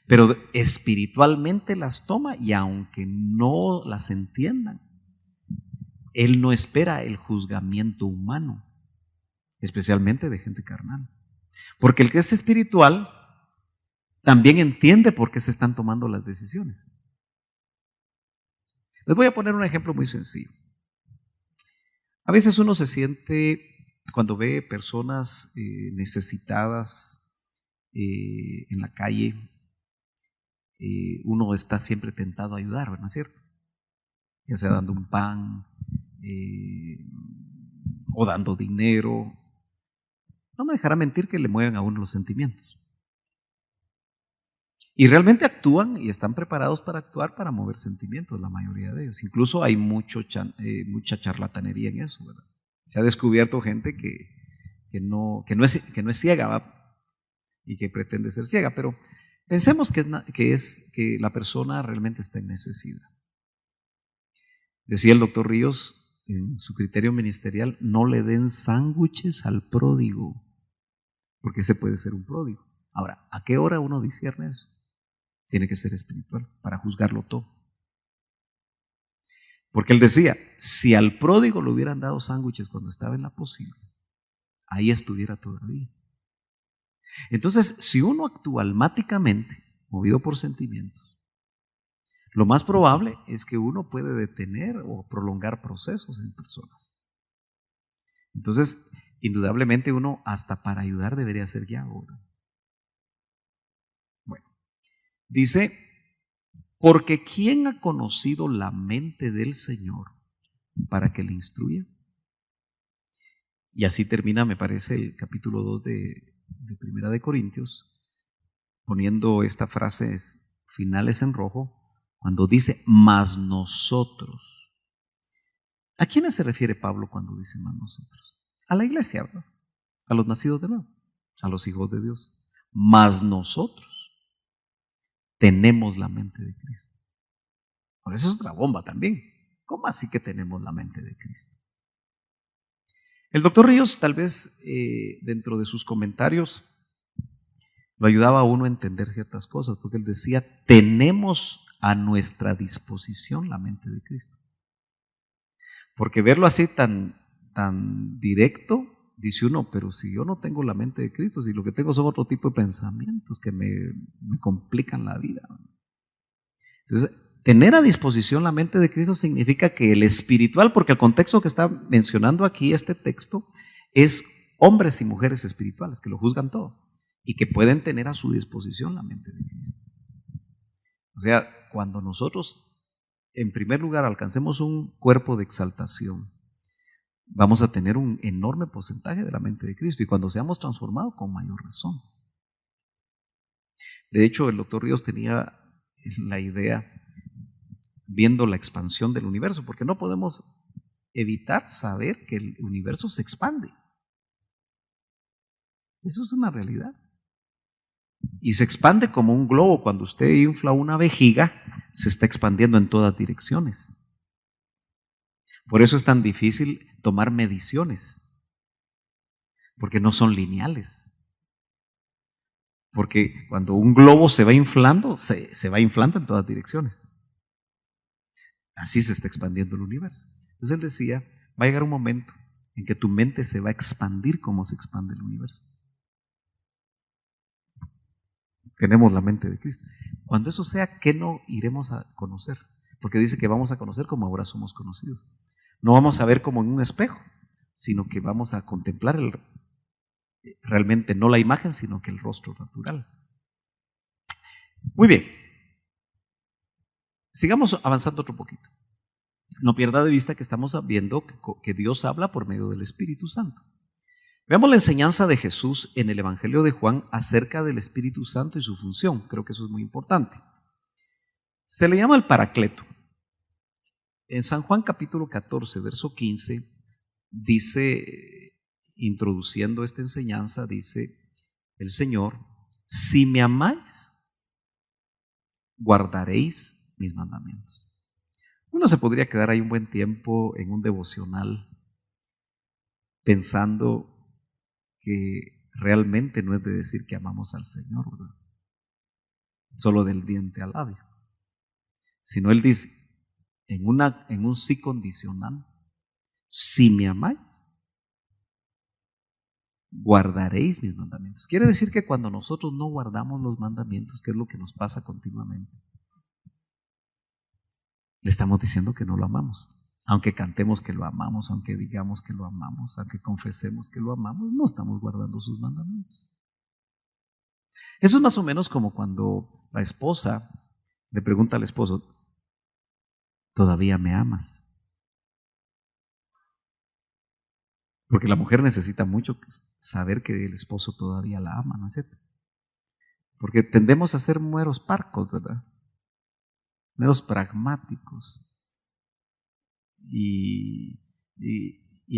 pero espiritualmente las toma y aunque no las entiendan, Él no espera el juzgamiento humano, especialmente de gente carnal. Porque el que es espiritual también entiende por qué se están tomando las decisiones. Les voy a poner un ejemplo muy sencillo. A veces uno se siente, cuando ve personas necesitadas en la calle, uno está siempre tentado a ayudar, ¿no es cierto? Ya sea dando un pan o dando dinero. No me dejará mentir que le mueven a uno los sentimientos. Y realmente actúan y están preparados para actuar para mover sentimientos, la mayoría de ellos. Incluso hay mucha charlatanería en eso, ¿verdad? Se ha descubierto gente que no es ciega, ¿va? Y que pretende ser ciega, pero pensemos que la persona realmente está en necesidad. Decía el doctor Ríos en su criterio ministerial: no le den sándwiches al pródigo, porque ese puede ser un pródigo. Ahora, ¿a qué hora uno discierne eso? Tiene que ser espiritual para juzgarlo todo. Porque él decía, si al pródigo le hubieran dado sándwiches cuando estaba en la posible, ahí estuviera todavía. Entonces, si uno actúa almáticamente, movido por sentimientos, lo más probable es que uno puede detener o prolongar procesos en personas. Entonces, indudablemente uno hasta para ayudar debería ser ya ahora. Bueno, dice, porque ¿quién ha conocido la mente del Señor para que le instruya? Y así termina, me parece, el capítulo 2 de Primera de Corintios, poniendo estas frases finales en rojo, cuando dice, mas nosotros. ¿A quiénes se refiere Pablo cuando dice mas nosotros? A la iglesia, ¿verdad? A los nacidos de nuevo, a los hijos de Dios. Mas nosotros tenemos la mente de Cristo. Por eso es otra bomba también. ¿Cómo así que tenemos la mente de Cristo? El doctor Ríos, tal vez dentro de sus comentarios, lo ayudaba a uno a entender ciertas cosas, porque él decía, tenemos a nuestra disposición la mente de Cristo. Porque verlo así tan directo, dice uno, pero si yo no tengo la mente de Cristo, si lo que tengo son otro tipo de pensamientos que me complican la vida. Entonces, tener a disposición la mente de Cristo significa que el espiritual, porque el contexto que está mencionando aquí este texto es hombres y mujeres espirituales que lo juzgan todo y que pueden tener a su disposición la mente de Cristo. O sea, cuando nosotros en primer lugar alcancemos un cuerpo de exaltación, vamos a tener un enorme porcentaje de la mente de Cristo, y cuando seamos transformados, con mayor razón. De hecho, el doctor Ríos tenía la idea, viendo la expansión del universo, porque no podemos evitar saber que el universo se expande. Eso es una realidad. Y se expande como un globo. Cuando usted infla una vejiga, se está expandiendo en todas direcciones. Por eso es tan difícil tomar mediciones, porque no son lineales. Porque cuando un globo se va inflando, se va inflando en todas direcciones. Así se está expandiendo el universo. Entonces él decía, va a llegar un momento en que tu mente se va a expandir como se expande el universo. Tenemos la mente de Cristo. Cuando eso sea, ¿qué no iremos a conocer? Porque dice que vamos a conocer como ahora somos conocidos. No vamos a ver como en un espejo, sino que vamos a contemplar realmente no la imagen, sino que el rostro natural. Muy bien. Sigamos avanzando otro poquito. No pierda de vista que estamos viendo que Dios habla por medio del Espíritu Santo. Veamos la enseñanza de Jesús en el Evangelio de Juan acerca del Espíritu Santo y su función. Creo que eso es muy importante. Se le llama el Paracleto. En San Juan capítulo 14, verso 15, dice, introduciendo esta enseñanza, dice el Señor, si me amáis, guardaréis mis mandamientos. Uno se podría quedar ahí un buen tiempo en un devocional pensando que realmente no es de decir que amamos al Señor, ¿verdad? solo del diente al labio, sino Él dice, en un sí condicional, si me amáis, guardaréis mis mandamientos. Quiere decir que cuando nosotros no guardamos los mandamientos, ¿qué es lo que nos pasa continuamente? Le estamos diciendo que no lo amamos. Aunque cantemos que lo amamos, aunque digamos que lo amamos, aunque confesemos que lo amamos, no estamos guardando sus mandamientos. Eso es más o menos como cuando la esposa le pregunta al esposo, ¿todavía me amas? Porque la mujer necesita mucho saber que el esposo todavía la ama, ¿no es cierto? Porque tendemos a ser meros parcos, ¿verdad? Meros pragmáticos. Y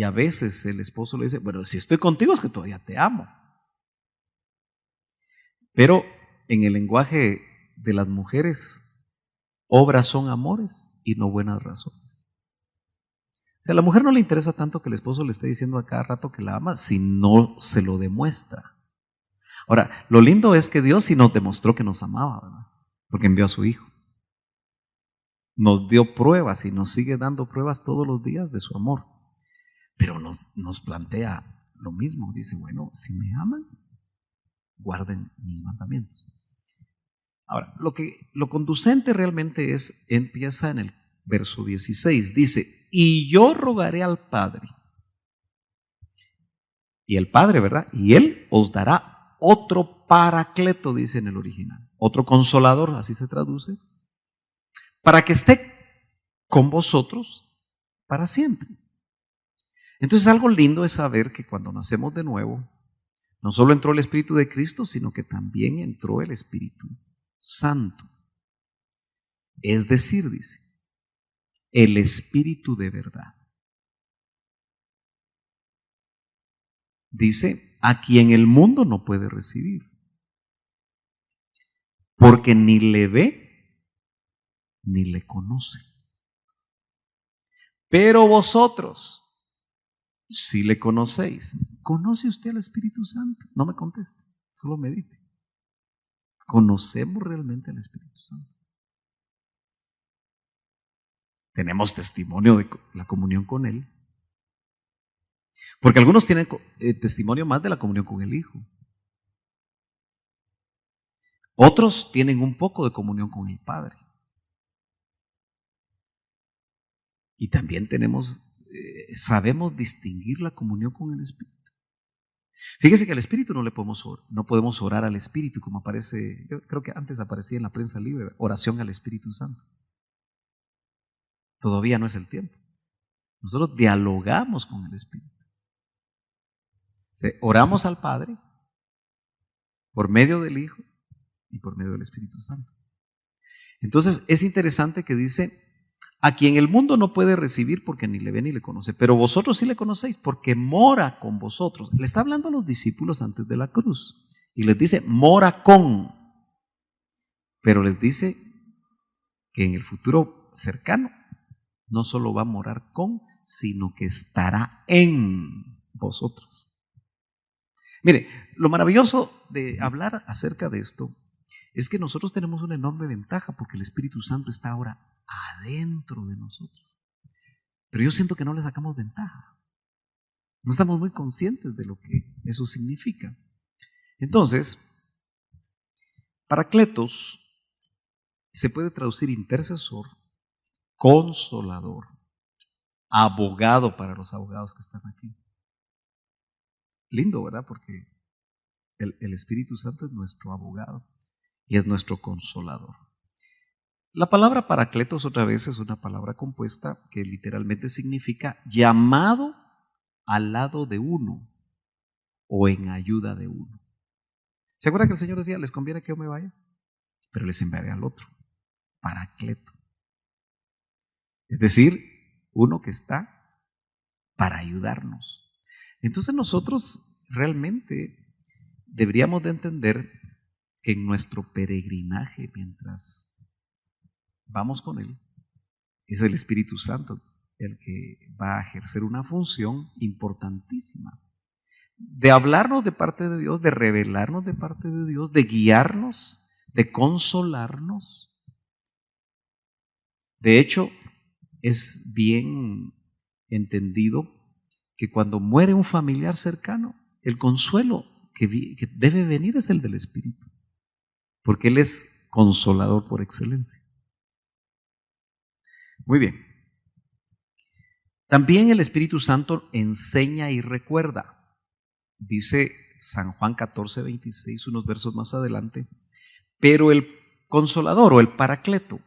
a veces el esposo le dice, bueno, si estoy contigo es que todavía te amo. Pero en el lenguaje de las mujeres, obras son amores y no buenas razones. O sea, a la mujer no le interesa tanto que el esposo le esté diciendo a cada rato que la ama si no se lo demuestra. Ahora, lo lindo es que Dios sí nos demostró que nos amaba, ¿verdad? Porque envió a su Hijo. Nos dio pruebas y nos sigue dando pruebas todos los días de su amor. Pero nos plantea lo mismo. Dice, bueno, si me aman, guarden mis mandamientos. Ahora, lo conducente realmente empieza en el verso 16. Dice, y yo rogaré al Padre. Y el Padre, ¿verdad? Y Él os dará otro paracleto, dice en el original. Otro consolador, así se traduce. Para que esté con vosotros para siempre. Entonces algo lindo es saber que cuando nacemos de nuevo, no solo entró el Espíritu de Cristo, sino que también entró el Espíritu Santo. Es decir, dice, el Espíritu de verdad. Dice, a quien el mundo no puede recibir, porque ni le ve ni le conoce. Pero vosotros, si le conocéis, ¿conoce usted al Espíritu Santo? No me conteste, solo medite. ¿Conocemos realmente al Espíritu Santo? Tenemos testimonio de la comunión con Él. Porque algunos tienen testimonio más de la comunión con el Hijo. Otros tienen un poco de comunión con el Padre. Y también sabemos distinguir la comunión con el Espíritu. Fíjese que al Espíritu no podemos orar al Espíritu como aparece, yo creo que antes aparecía en la prensa libre, oración al Espíritu Santo. Todavía no es el tiempo. Nosotros dialogamos con el Espíritu. Oramos al Padre por medio del Hijo y por medio del Espíritu Santo. Entonces es interesante que dice, a quien el mundo no puede recibir porque ni le ve ni le conoce, pero vosotros sí le conocéis porque mora con vosotros. Le está hablando a los discípulos antes de la cruz y les dice, mora con, pero les dice que en el futuro cercano no solo va a morar con, sino que estará en vosotros. Mire, lo maravilloso de hablar acerca de esto es que nosotros tenemos una enorme ventaja porque el Espíritu Santo está ahora adentro de nosotros. Pero yo siento que no le sacamos ventaja. No estamos muy conscientes de lo que eso significa. Entonces, Paracletos se puede traducir intercesor, consolador, abogado para los abogados que están aquí. Lindo, ¿verdad? Porque el Espíritu Santo es nuestro abogado y es nuestro consolador. La palabra paracletos otra vez es una palabra compuesta que literalmente significa llamado al lado de uno o en ayuda de uno. ¿Se acuerdan que el Señor decía, les conviene que yo me vaya? Pero les enviaré al otro, paracleto. Es decir, uno que está para ayudarnos. Entonces nosotros realmente deberíamos de entender que en nuestro peregrinaje, mientras vamos con Él, es el Espíritu Santo el que va a ejercer una función importantísima de hablarnos de parte de Dios, de revelarnos de parte de Dios, de guiarnos, de consolarnos. De hecho, es bien entendido que cuando muere un familiar cercano, el consuelo que debe venir es el del Espíritu, porque Él es consolador por excelencia. Muy bien. También el Espíritu Santo enseña y recuerda. Dice San Juan 14:26, unos versos más adelante, pero el consolador o el paracleto,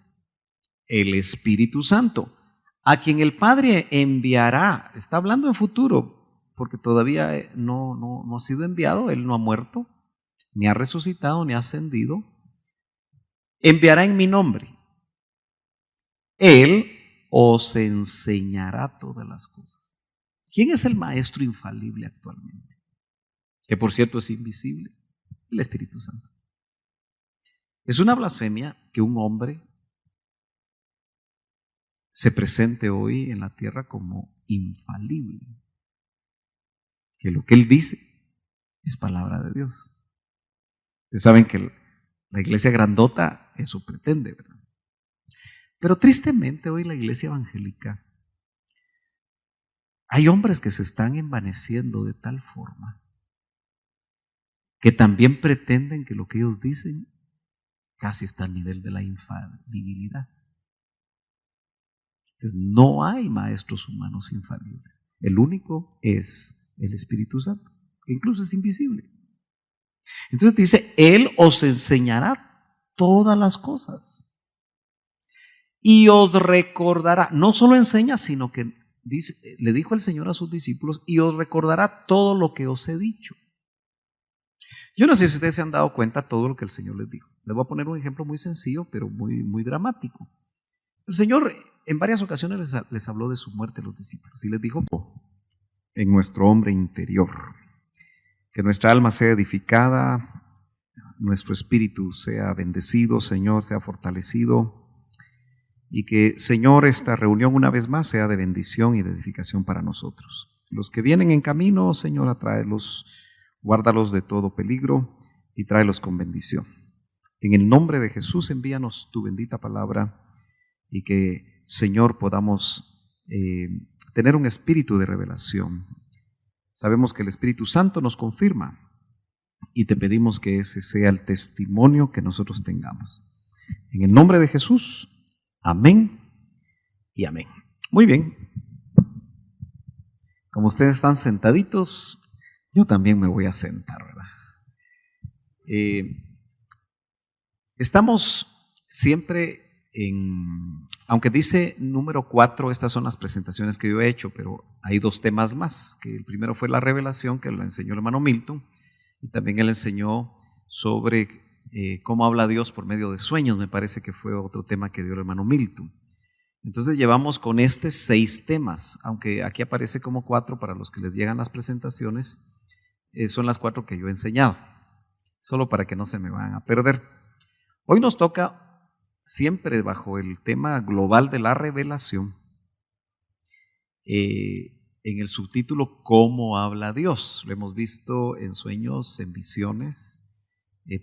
el Espíritu Santo, a quien el Padre enviará, está hablando en futuro, porque todavía no ha sido enviado, Él no ha muerto, ni ha resucitado, ni ha ascendido, enviará en mi nombre. Él os enseñará todas las cosas. ¿Quién es el maestro infalible actualmente? Que por cierto es invisible, el Espíritu Santo. Es una blasfemia que un hombre se presente hoy en la tierra como infalible, que lo que él dice es palabra de Dios. Ustedes saben que la iglesia grandota eso pretende, ¿verdad? Pero tristemente hoy la iglesia evangélica, hay hombres que se están envaneciendo de tal forma que también pretenden que lo que ellos dicen casi está al nivel de la infalibilidad. Entonces no hay maestros humanos infalibles. El único es el Espíritu Santo, que incluso es invisible. Entonces dice, Él os enseñará todas las cosas y os recordará. No solo enseña, sino que dice, le dijo el Señor a sus discípulos, y os recordará todo lo que os he dicho. Yo no sé si ustedes se han dado cuenta de todo lo que el Señor les dijo. Les voy a poner un ejemplo muy sencillo, pero muy dramático. El Señor en varias ocasiones les habló de su muerte a los discípulos y les dijo, en nuestro hombre interior, que nuestra alma sea edificada, nuestro espíritu sea bendecido, Señor, sea fortalecido, y que, Señor, esta reunión una vez más sea de bendición y de edificación para nosotros. Los que vienen en camino, Señor, atráelos, guárdalos de todo peligro y tráelos con bendición. En el nombre de Jesús, envíanos tu bendita palabra y que, Señor, podamos tener un espíritu de revelación. Sabemos que el Espíritu Santo nos confirma y te pedimos que ese sea el testimonio que nosotros tengamos. En el nombre de Jesús, amén y amén. Muy bien. Como ustedes están sentaditos, yo también me voy a sentar, ¿verdad? Estamos siempre aunque dice número 4, estas son las presentaciones que yo he hecho, pero hay 2 temas más, que el primero fue la revelación, que la enseñó el hermano Milton, y también él enseñó sobre cómo habla Dios por medio de sueños, me parece que fue otro tema que dio el hermano Milton. Entonces llevamos con 6 temas, aunque aquí aparece como 4 para los que les llegan las presentaciones, son las 4 que yo he enseñado, solo para que no se me vayan a perder. Hoy nos toca, siempre bajo el tema global de la revelación, en el subtítulo ¿Cómo habla Dios? Lo hemos visto en sueños, en visiones,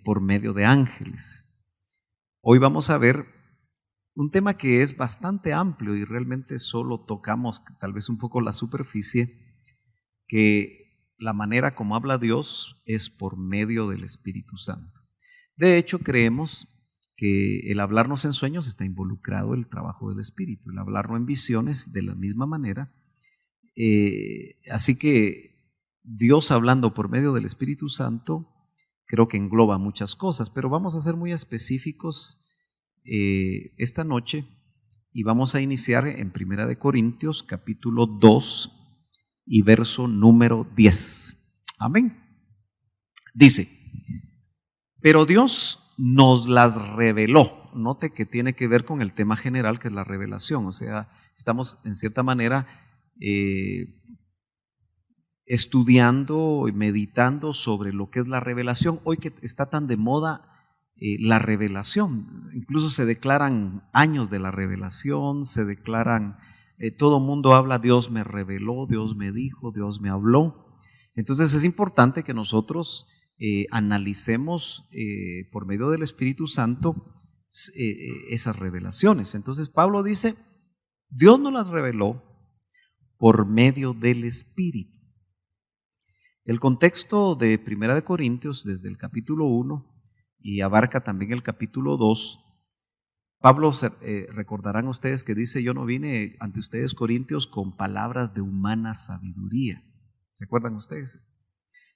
por medio de ángeles. Hoy vamos a ver un tema que es bastante amplio y realmente solo tocamos tal vez un poco la superficie, que la manera como habla Dios es por medio del Espíritu Santo. De hecho, creemos que el hablarnos en sueños está involucrado el trabajo del Espíritu, el hablarnos en visiones de la misma manera. Así que Dios hablando por medio del Espíritu Santo creo que engloba muchas cosas, pero vamos a ser muy específicos esta noche y vamos a iniciar en 1 Corintios capítulo 2 y verso número 10. Amén. Dice, pero Dios nos las reveló. Note que tiene que ver con el tema general que es la revelación, o sea, estamos en cierta manera estudiando y meditando sobre lo que es la revelación. Hoy que está tan de moda la revelación, incluso se declaran años de la revelación, se declaran, todo mundo habla, Dios me reveló, Dios me dijo, Dios me habló. Entonces es importante que nosotros analicemos por medio del Espíritu Santo esas revelaciones. Entonces Pablo dice, Dios nos las reveló por medio del Espíritu. El contexto de Primera de Corintios, desde el capítulo 1 y abarca también el capítulo 2, Pablo, recordarán ustedes que dice, yo no vine ante ustedes, Corintios, con palabras de humana sabiduría. ¿Se acuerdan ustedes?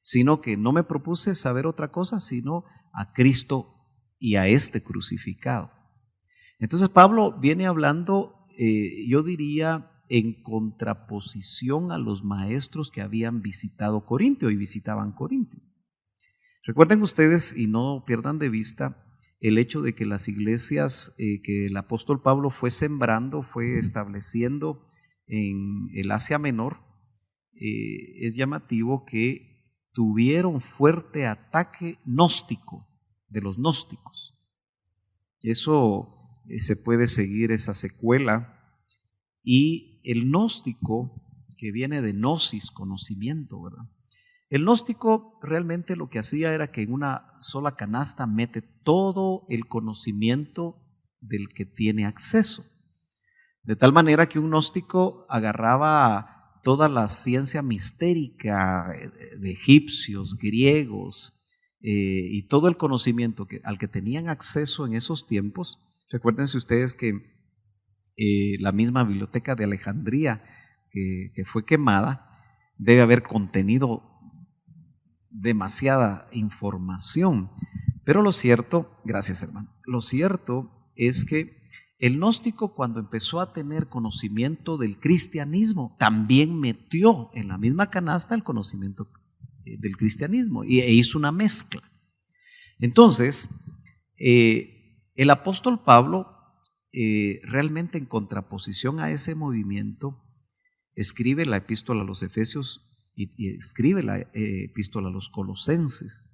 Sino que no me propuse saber otra cosa, sino a Cristo y a este crucificado. Entonces Pablo viene hablando, yo diría, en contraposición a los maestros que habían visitado Corintio y visitaban Corintio. Recuerden ustedes, y no pierdan de vista, el hecho de que las iglesias que el apóstol Pablo fue sembrando, fue estableciendo en el Asia Menor, es llamativo que tuvieron fuerte ataque gnóstico de los gnósticos. Eso se puede seguir esa secuela. Y el gnóstico, que viene de gnosis, conocimiento, ¿verdad? El gnóstico realmente lo que hacía era que en una sola canasta mete todo el conocimiento del que tiene acceso. De tal manera que un gnóstico agarraba toda la ciencia mistérica de egipcios, griegos, y todo el conocimiento al que tenían acceso en esos tiempos. Recuérdense ustedes que la misma biblioteca de Alejandría que fue quemada debe haber contenido demasiada información. Pero lo cierto, gracias hermano, lo cierto es que el gnóstico, cuando empezó a tener conocimiento del cristianismo, también metió en la misma canasta el conocimiento del cristianismo e hizo una mezcla. Entonces, el apóstol Pablo, realmente en contraposición a ese movimiento, escribe la epístola a los Efesios y escribe la epístola a los Colosenses.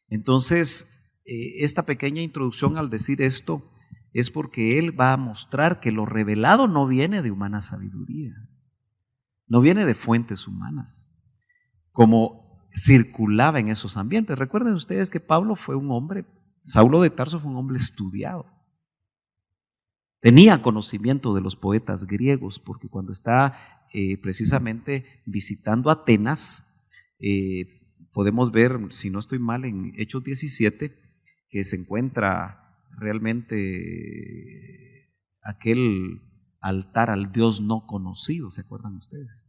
Entonces, esta pequeña introducción al decir esto es porque él va a mostrar que lo revelado no viene de humana sabiduría, no viene de fuentes humanas, como circulaba en esos ambientes. Recuerden ustedes que Pablo fue un hombre, Saulo de Tarso fue un hombre estudiado. Tenía conocimiento de los poetas griegos, porque cuando está precisamente visitando Atenas, podemos ver, si no estoy mal, en Hechos 17, que se encuentra realmente aquel altar al Dios no conocido, ¿se acuerdan ustedes?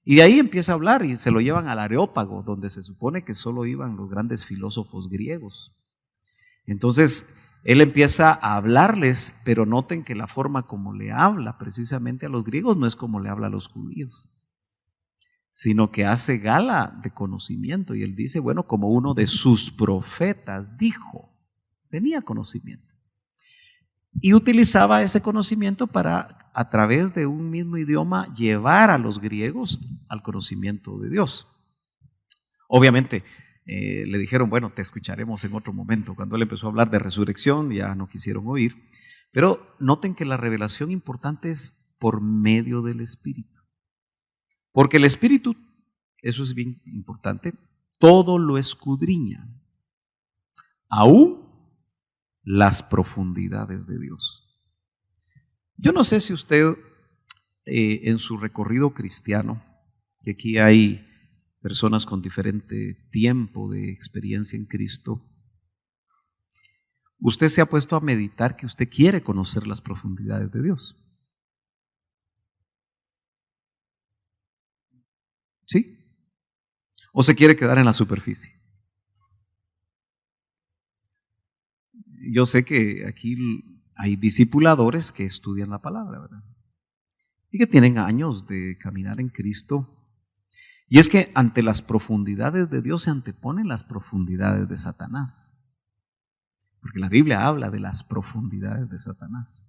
Y de ahí empieza a hablar y se lo llevan al Areópago, donde se supone que solo iban los grandes filósofos griegos. Entonces, él empieza a hablarles, pero noten que la forma como le habla precisamente a los griegos no es como le habla a los judíos, sino que hace gala de conocimiento. Y él dice, bueno, como uno de sus profetas dijo, tenía conocimiento. Y utilizaba ese conocimiento para, a través de un mismo idioma, llevar a los griegos al conocimiento de Dios. Obviamente, le dijeron, bueno, te escucharemos en otro momento. Cuando él empezó a hablar de resurrección, ya no quisieron oír. Pero noten que la revelación importante es por medio del Espíritu. Porque el Espíritu, eso es bien importante, todo lo escudriña, aún las profundidades de Dios. Yo no sé si usted en su recorrido cristiano, que aquí hay personas con diferente tiempo de experiencia en Cristo, usted se ha puesto a meditar que usted quiere conocer las profundidades de Dios. ¿Sí? ¿O se quiere quedar en la superficie? Yo sé que aquí hay discipuladores que estudian la palabra, ¿verdad? Y que tienen años de caminar en Cristo. Y es que ante las profundidades de Dios se anteponen las profundidades de Satanás. Porque la Biblia habla de las profundidades de Satanás.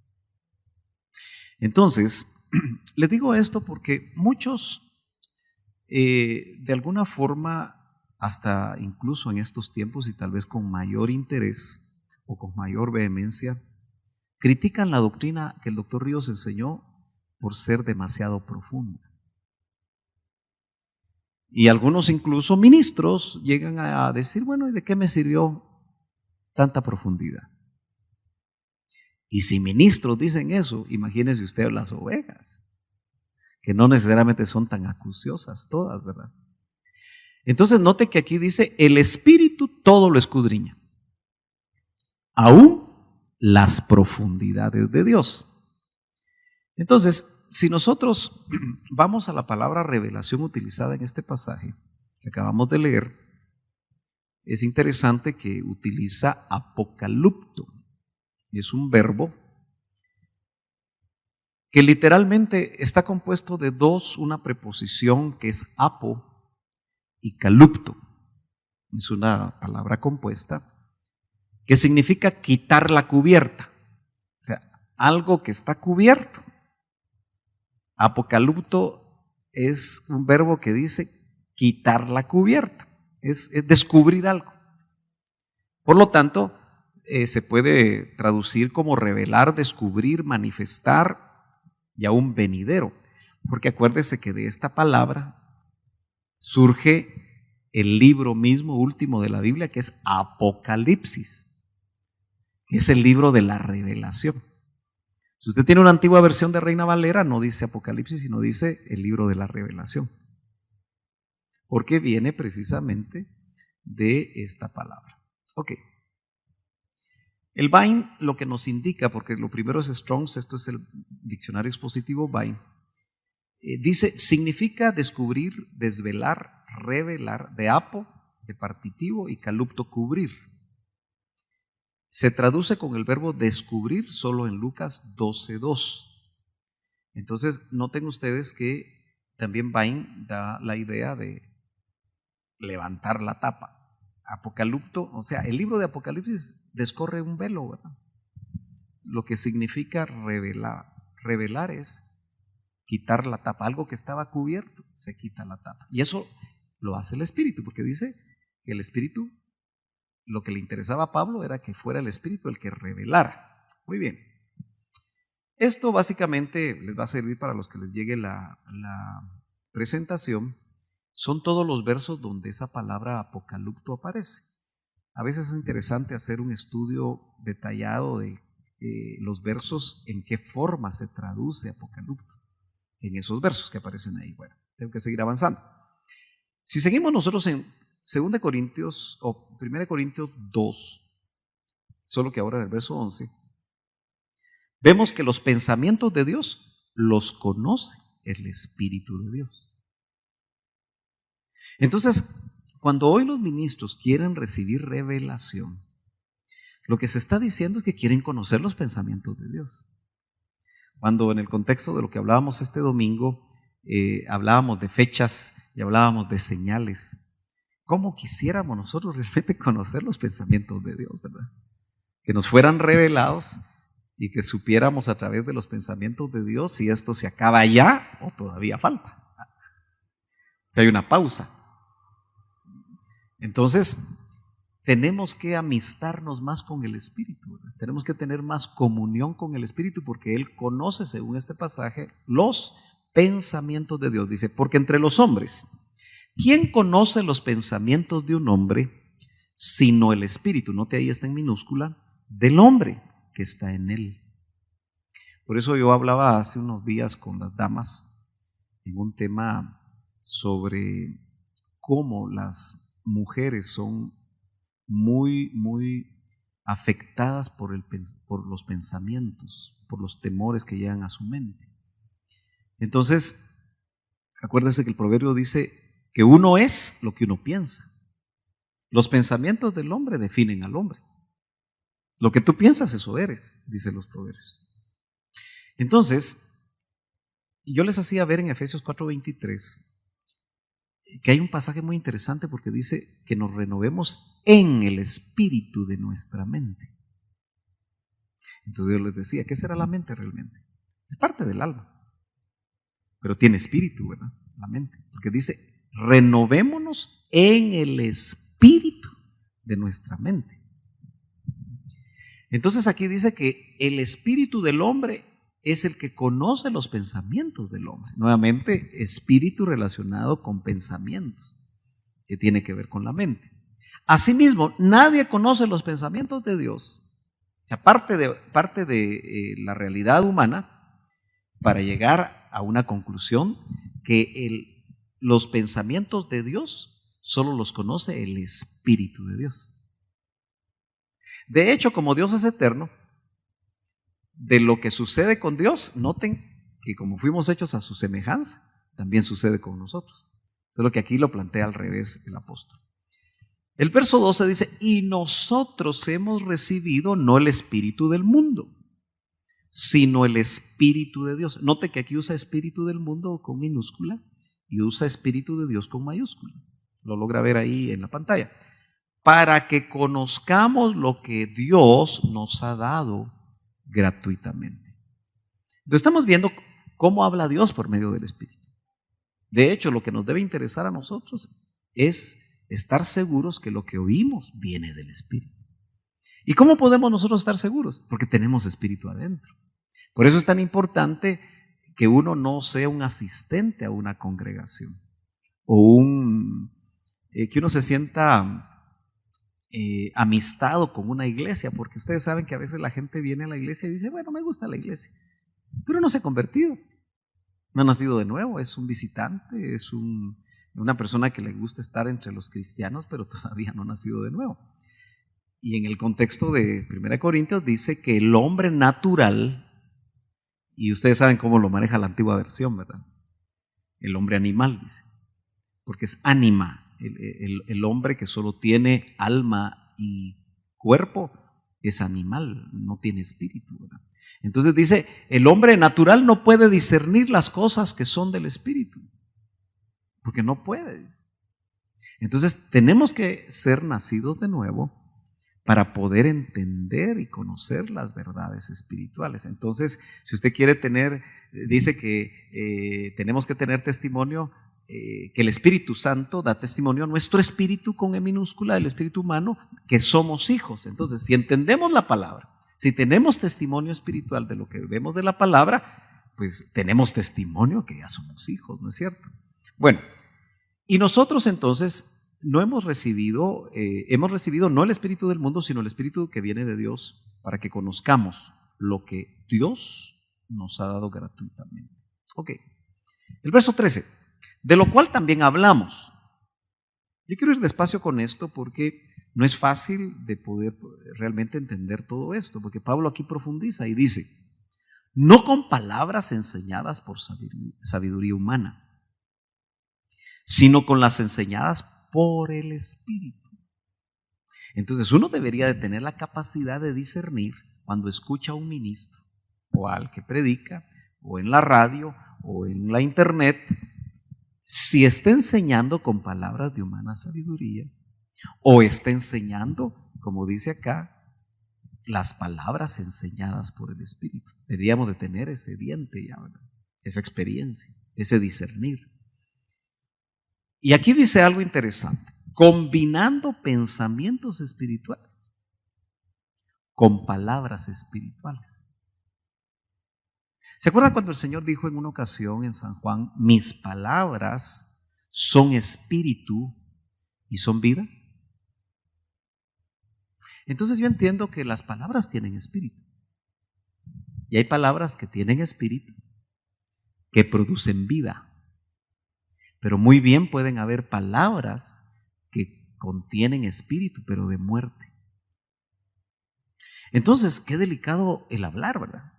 Entonces, les digo esto porque muchos, de alguna forma, hasta incluso en estos tiempos y tal vez con mayor interés o con mayor vehemencia, critican la doctrina que el doctor Ríos enseñó por ser demasiado profunda. Y algunos incluso ministros llegan a decir, bueno, ¿y de qué me sirvió tanta profundidad? Y si ministros dicen eso, imagínese usted las ovejas, que no necesariamente son tan acuciosas todas, ¿verdad? Entonces note que aquí dice, el Espíritu todo lo escudriña, aún las profundidades de Dios. Entonces, si nosotros vamos a la palabra revelación utilizada en este pasaje que acabamos de leer, es interesante que utiliza apocalupto. Es un verbo que literalmente está compuesto de dos, una preposición que es apo y calupto. Es una palabra compuesta que significa quitar la cubierta, o sea, algo que está cubierto. Apocalupto es un verbo que dice quitar la cubierta, es descubrir algo. Por lo tanto, se puede traducir como revelar, descubrir, manifestar y aún venidero, porque acuérdese que de esta palabra surge el libro mismo último de la Biblia, que es Apocalipsis, que es el libro de la revelación. Si usted tiene una antigua versión de Reina Valera, no dice Apocalipsis, sino dice el libro de la revelación, porque viene precisamente de esta palabra. Ok. El Vine lo que nos indica, porque lo primero es Strong's, esto es el diccionario expositivo Vine, dice, significa descubrir, desvelar, revelar, de apo, de partitivo, y calupto, cubrir. Se traduce con el verbo descubrir solo en Lucas 12:2. Entonces, noten ustedes que también Vine da la idea de levantar la tapa. Apocalipto, o sea, el libro de Apocalipsis descorre un velo, ¿verdad? Lo que significa revelar. Revelar es quitar la tapa, algo que estaba cubierto, se quita la tapa. Y eso lo hace el Espíritu, porque dice que el Espíritu, lo que le interesaba a Pablo era que fuera el Espíritu el que revelara. Muy bien. Esto básicamente les va a servir para los que les llegue la presentación. Son todos los versos donde esa palabra apocalipto aparece. A veces es interesante hacer un estudio detallado de los versos, en qué forma se traduce apocalipto en esos versos que aparecen ahí. Bueno, tengo que seguir avanzando. Si seguimos nosotros en 2 Corintios o 1 Corintios 2, solo que ahora en el verso 11, vemos que los pensamientos de Dios los conoce el Espíritu de Dios. Entonces, cuando hoy los ministros quieren recibir revelación, lo que se está diciendo es que quieren conocer los pensamientos de Dios. Cuando en el contexto de lo que hablábamos este domingo, hablábamos de fechas y hablábamos de señales, ¿cómo quisiéramos nosotros realmente conocer los pensamientos de Dios, verdad? Que nos fueran revelados y que supiéramos a través de los pensamientos de Dios si esto se acaba ya o todavía falta. Si hay una pausa. Entonces, tenemos que amistarnos más con el Espíritu, ¿verdad? Tenemos que tener más comunión con el Espíritu porque Él conoce, según este pasaje, los pensamientos de Dios. Dice, porque entre los hombres, ¿quién conoce los pensamientos de un hombre sino el Espíritu? Note ahí está en minúscula, del hombre que está en él. Por eso yo hablaba hace unos días con las damas en un tema sobre cómo las mujeres son muy afectadas por los pensamientos, por los temores que llegan a su mente. Entonces, acuérdense que el proverbio dice que uno es lo que uno piensa. Los pensamientos del hombre definen al hombre. Lo que tú piensas, eso eres, dicen los proverbios. Entonces, yo les hacía ver en Efesios 4:23 que hay un pasaje muy interesante porque dice que nos renovemos en el espíritu de nuestra mente. Entonces yo les decía, ¿qué será la mente realmente? Es parte del alma, pero tiene espíritu, ¿verdad? La mente, porque dice, renovémonos en el espíritu de nuestra mente. Entonces aquí dice que el espíritu del hombre es el que conoce los pensamientos del hombre. Nuevamente, espíritu relacionado con pensamientos, que tiene que ver con la mente. Asimismo, nadie conoce los pensamientos de Dios. O sea, parte de la realidad humana para llegar a una conclusión que los pensamientos de Dios solo los conoce el Espíritu de Dios. De hecho, como Dios es eterno, de lo que sucede con Dios, noten que como fuimos hechos a su semejanza, también sucede con nosotros. Solo que aquí lo plantea al revés el apóstol. El verso 12 dice, y nosotros hemos recibido no el espíritu del mundo, sino el Espíritu de Dios. Note que aquí usa espíritu del mundo con minúscula y usa espíritu de Dios con mayúscula. Lo logra ver ahí en la pantalla. Para que conozcamos lo que Dios nos ha dado gratuitamente. Entonces estamos viendo cómo habla Dios por medio del Espíritu. De hecho, lo que nos debe interesar a nosotros es estar seguros que lo que oímos viene del Espíritu. ¿Y cómo podemos nosotros estar seguros? Porque tenemos Espíritu adentro. Por eso es tan importante que uno no sea un asistente a una congregación o que uno se sienta amistado con una iglesia, porque ustedes saben que a veces la gente viene a la iglesia y dice, bueno, me gusta la iglesia, pero no se ha convertido, no ha nacido de nuevo, es un visitante, es una persona que le gusta estar entre los cristianos, pero todavía no ha nacido de nuevo. Y en el contexto de 1 Corintios dice que el hombre natural, y ustedes saben cómo lo maneja la antigua versión, ¿verdad? El hombre animal, dice, porque es ánima. El hombre que solo tiene alma y cuerpo es animal, no tiene espíritu, ¿verdad? Entonces dice, el hombre natural no puede discernir las cosas que son del espíritu, porque no puede. Entonces tenemos que ser nacidos de nuevo para poder entender y conocer las verdades espirituales. Entonces, si usted quiere dice que tenemos que tener testimonio, que el Espíritu Santo da testimonio a nuestro espíritu con E minúscula, el espíritu humano, que somos hijos. Entonces, si entendemos la palabra, si tenemos testimonio espiritual de lo que vemos de la palabra, pues tenemos testimonio que ya somos hijos, ¿no es cierto? Bueno, y nosotros entonces hemos recibido no el espíritu del mundo, sino el espíritu que viene de Dios, para que conozcamos lo que Dios nos ha dado gratuitamente. Ok, el verso 13, de lo cual también hablamos. Yo quiero ir despacio con esto porque no es fácil de poder realmente entender todo esto, porque Pablo aquí profundiza y dice, no con palabras enseñadas por sabiduría humana, sino con las enseñadas por el Espíritu. Entonces uno debería de tener la capacidad de discernir cuando escucha a un ministro o al que predica o en la radio o en la internet, si está enseñando con palabras de humana sabiduría o está enseñando, como dice acá, las palabras enseñadas por el Espíritu. Deberíamos de tener ese diente ya, ¿verdad? Esa experiencia, ese discernir. Y aquí dice algo interesante, combinando pensamientos espirituales con palabras espirituales. ¿Se acuerdan cuando el Señor dijo en una ocasión en San Juan, mis palabras son espíritu y son vida? Entonces yo entiendo que las palabras tienen espíritu. Y hay palabras que tienen espíritu, que producen vida. Pero muy bien pueden haber palabras que contienen espíritu, pero de muerte. Entonces, qué delicado el hablar, ¿verdad?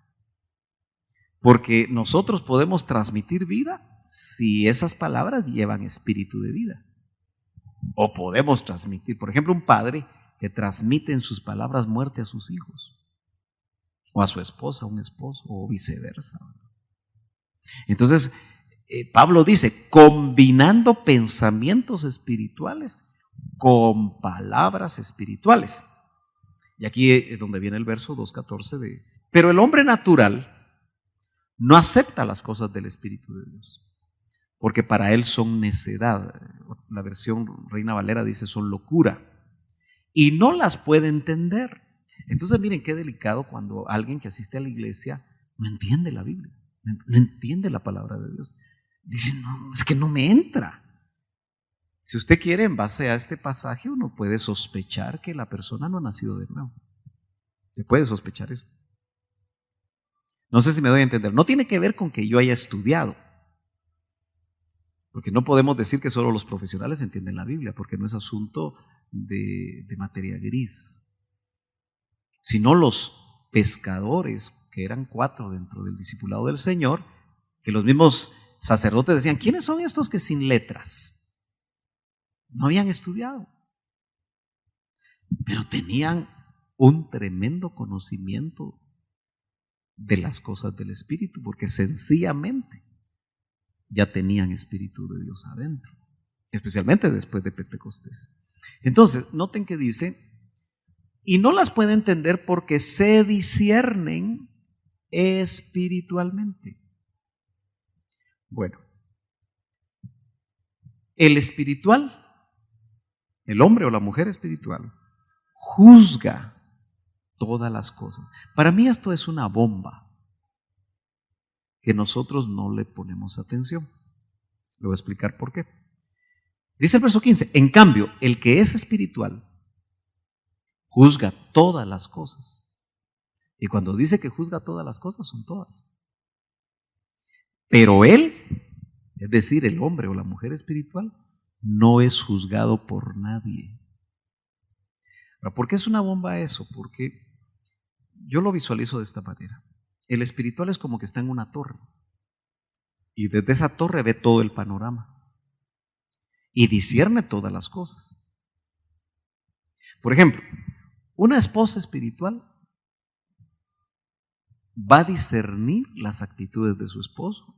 Porque nosotros podemos transmitir vida si esas palabras llevan espíritu de vida. O podemos transmitir, por ejemplo, un padre que transmite en sus palabras muerte a sus hijos, o a su esposa, a un esposo, o viceversa, ¿verdad? Entonces, Pablo dice, combinando pensamientos espirituales con palabras espirituales. Y aquí es donde viene el verso 2:14 pero el hombre natural no acepta las cosas del Espíritu de Dios, porque para él son necedad. La versión Reina Valera dice son locura, y no las puede entender. Entonces miren qué delicado cuando alguien que asiste a la iglesia no entiende la Biblia, no entiende la palabra de Dios. Dice, no, es que no me entra. Si usted quiere, en base a este pasaje, uno puede sospechar que la persona no ha nacido de nuevo. Se puede sospechar eso. No sé si me doy a entender. No tiene que ver con que yo haya estudiado, porque no podemos decir que solo los profesionales entienden la Biblia, porque no es asunto de materia gris, sino los pescadores, que eran 4 dentro del discipulado del Señor, que los mismos sacerdotes decían, ¿quiénes son estos que sin letras no habían estudiado, pero tenían un tremendo conocimiento de las cosas del Espíritu, porque sencillamente ya tenían Espíritu de Dios adentro, especialmente después de Pentecostés? Entonces, noten que dice, y no las puede entender porque se disciernen espiritualmente. Bueno, el espiritual, el hombre o la mujer espiritual, juzga todas las cosas. Para mí esto es una bomba que nosotros no le ponemos atención. Le voy a explicar por qué. Dice el verso 15, en cambio, el que es espiritual juzga todas las cosas. Y cuando dice que juzga todas las cosas, son todas. Pero él, es decir, el hombre o la mujer espiritual, no es juzgado por nadie. Ahora, ¿por qué es una bomba eso? Porque yo lo visualizo de esta manera. El espiritual es como que está en una torre y desde esa torre ve todo el panorama y discierne todas las cosas. Por ejemplo, una esposa espiritual va a discernir las actitudes de su esposo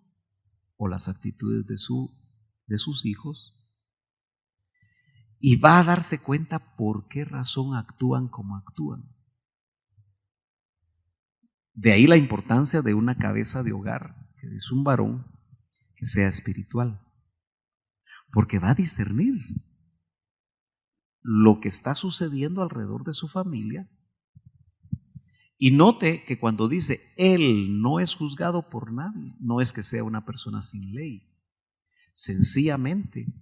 o las actitudes de sus hijos y va a darse cuenta por qué razón actúan como actúan. De ahí la importancia de una cabeza de hogar, que es un varón que sea espiritual, porque va a discernir lo que está sucediendo alrededor de su familia. Y note que cuando dice él no es juzgado por nadie, no es que sea una persona sin ley. Sencillamente,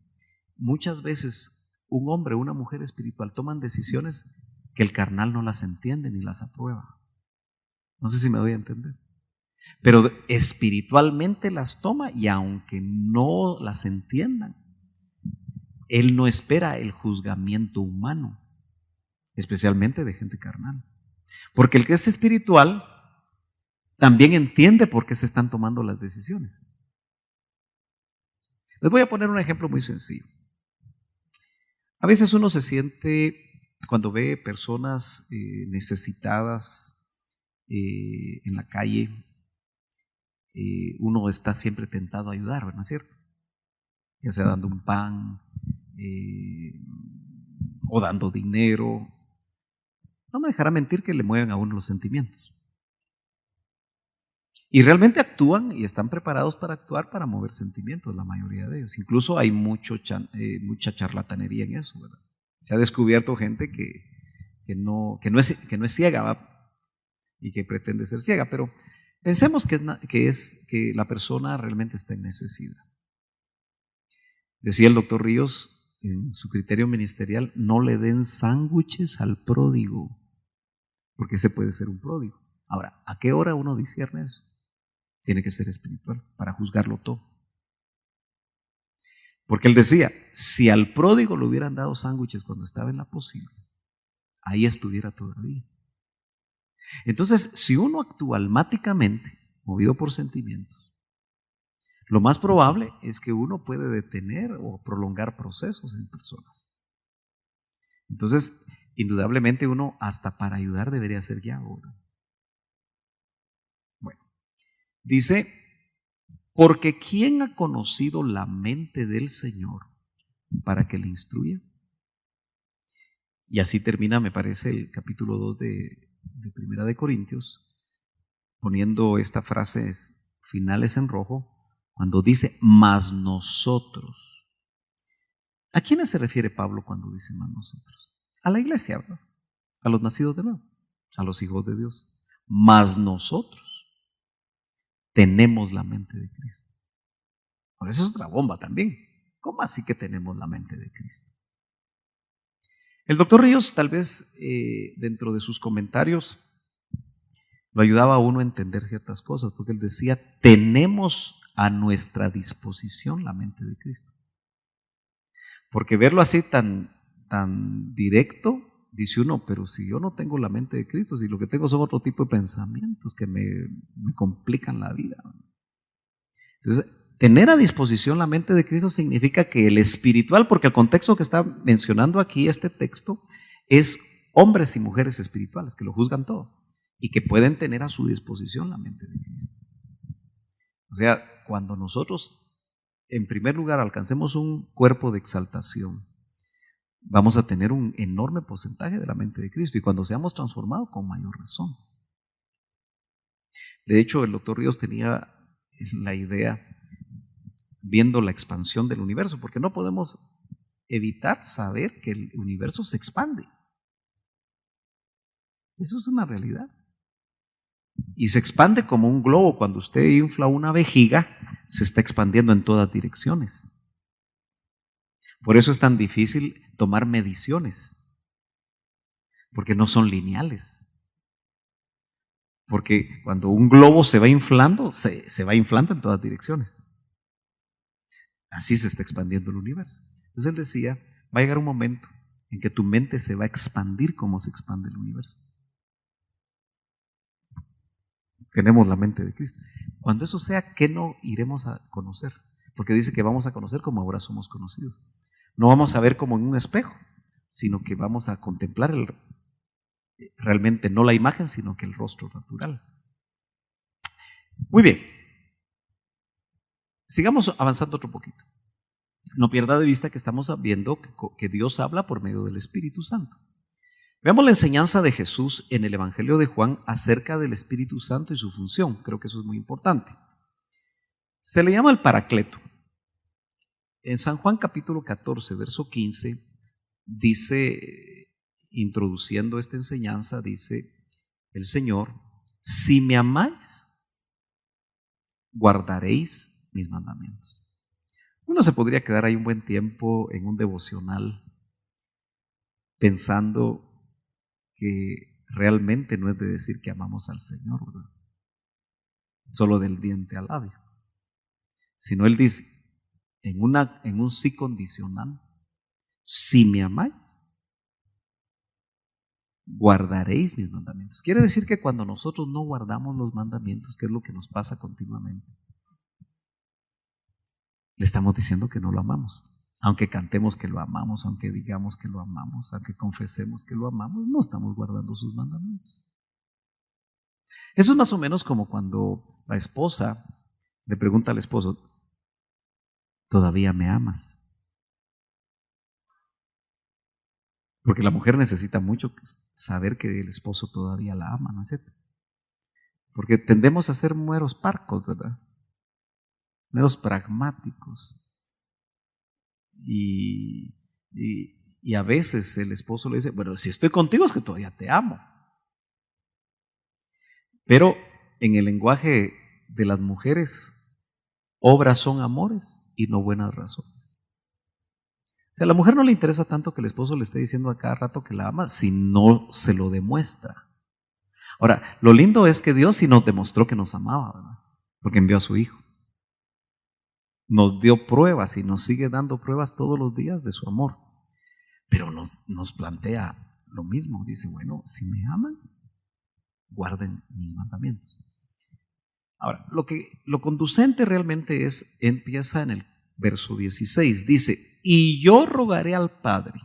muchas veces un hombre o una mujer espiritual toman decisiones que el carnal no las entiende ni las aprueba. No sé si me doy a entender. Pero espiritualmente las toma y aunque no las entiendan, él no espera el juzgamiento humano, especialmente de gente carnal. Porque el que es espiritual también entiende por qué se están tomando las decisiones. Les voy a poner un ejemplo muy sencillo. A veces uno se siente, cuando ve personas necesitadas en la calle, uno está siempre tentado a ayudar, ¿verdad? ¿No es cierto? Ya sea dando un pan o dando dinero. No me dejará mentir que le mueven a uno los sentimientos. Y realmente actúan y están preparados para actuar para mover sentimientos, la mayoría de ellos. Incluso hay mucha charlatanería en eso, ¿verdad? Se ha descubierto gente que no es ciega, ¿va? Y que pretende ser ciega, pero pensemos que la persona realmente está en necesidad. Decía el doctor Ríos en su criterio ministerial, no le den sándwiches al pródigo, porque ese puede ser un pródigo. Ahora, ¿a qué hora uno discierne eso? Tiene que ser espiritual para juzgarlo todo. Porque él decía, si al pródigo le hubieran dado sándwiches cuando estaba en la posible, ahí estuviera todavía. Entonces, si uno actúa almáticamente, movido por sentimientos, lo más probable es que uno puede detener o prolongar procesos en personas. Entonces, indudablemente uno hasta para ayudar debería ser guiado. Bueno, dice, porque ¿quién ha conocido la mente del Señor para que le instruya? Y así termina, me parece, el capítulo 2 de Primera de Corintios, poniendo estas frases finales en rojo, cuando dice, mas nosotros. ¿A quiénes se refiere Pablo cuando dice más nosotros? A la iglesia, ¿verdad? A los nacidos de nuevo, a los hijos de Dios. Mas nosotros. tenemos la mente de Cristo. Por eso es otra bomba también. ¿Cómo así que tenemos la mente de Cristo? El doctor Ríos tal vez dentro de sus comentarios lo ayudaba a uno a entender ciertas cosas, porque él decía, tenemos a nuestra disposición la mente de Cristo. Porque verlo así tan directo, dice uno, pero si yo no tengo la mente de Cristo, si lo que tengo son otro tipo de pensamientos que me complican la vida. Entonces, tener a disposición la mente de Cristo significa que el espiritual, porque el contexto que está mencionando aquí este texto es hombres y mujeres espirituales que lo juzgan todo y que pueden tener a su disposición la mente de Cristo. O sea, cuando nosotros en primer lugar alcancemos un cuerpo de exaltación, vamos a tener un enorme porcentaje de la mente de Cristo y cuando seamos transformados con mayor razón. De hecho, el doctor Ríos tenía la idea, viendo la expansión del universo, porque no podemos evitar saber que el universo se expande. Eso es una realidad. Y se expande como un globo. Cuando usted infla una vejiga, se está expandiendo en todas direcciones. Por eso es tan difícil tomar mediciones, porque no son lineales. Porque cuando un globo se va inflando, se va inflando en todas direcciones. Así se está expandiendo el universo. Entonces él decía, va a llegar un momento en que tu mente se va a expandir como se expande el universo. Tenemos la mente de Cristo. Cuando eso sea, ¿qué no iremos a conocer? Porque dice que vamos a conocer como ahora somos conocidos. No vamos a ver como en un espejo, sino que vamos a contemplar realmente no la imagen, sino que el rostro natural. Muy bien. Sigamos avanzando otro poquito. No pierda de vista que estamos viendo que Dios habla por medio del Espíritu Santo. Veamos la enseñanza de Jesús en el Evangelio de Juan acerca del Espíritu Santo y su función. Creo que eso es muy importante. Se le llama el Paracleto. En San Juan capítulo 14, verso 15, dice, introduciendo esta enseñanza, dice el Señor, si me amáis, guardaréis mis mandamientos. Uno se podría quedar ahí un buen tiempo en un devocional pensando que realmente no es de decir que amamos al Señor, ¿verdad? Solo del diente al labio. Sino Él dice, en un sí condicional, si me amáis, guardaréis mis mandamientos. Quiere decir que cuando nosotros no guardamos los mandamientos, ¿qué es lo que nos pasa continuamente? Le estamos diciendo que no lo amamos. Aunque cantemos que lo amamos, aunque digamos que lo amamos, aunque confesemos que lo amamos, no estamos guardando sus mandamientos. Eso es más o menos como cuando la esposa le pregunta al esposo, ¿todavía me amas? Porque la mujer necesita mucho saber que el esposo todavía la ama, ¿no es cierto? Porque tendemos a ser meros parcos, ¿verdad? Meros pragmáticos. Y a veces el esposo le dice, bueno, si estoy contigo es que todavía te amo. Pero en el lenguaje de las mujeres, obras son amores y no buenas razones. O sea, a la mujer no le interesa tanto que el esposo le esté diciendo a cada rato que la ama si no se lo demuestra. Ahora, lo lindo es que Dios sí nos demostró que nos amaba, ¿verdad? Porque envió a su Hijo. Nos dio pruebas y nos sigue dando pruebas todos los días de su amor. Pero nos plantea lo mismo. Dice, bueno, si me aman, guarden mis mandamientos. Ahora, lo conducente realmente empieza en el verso 16. Dice, y yo rogaré al Padre.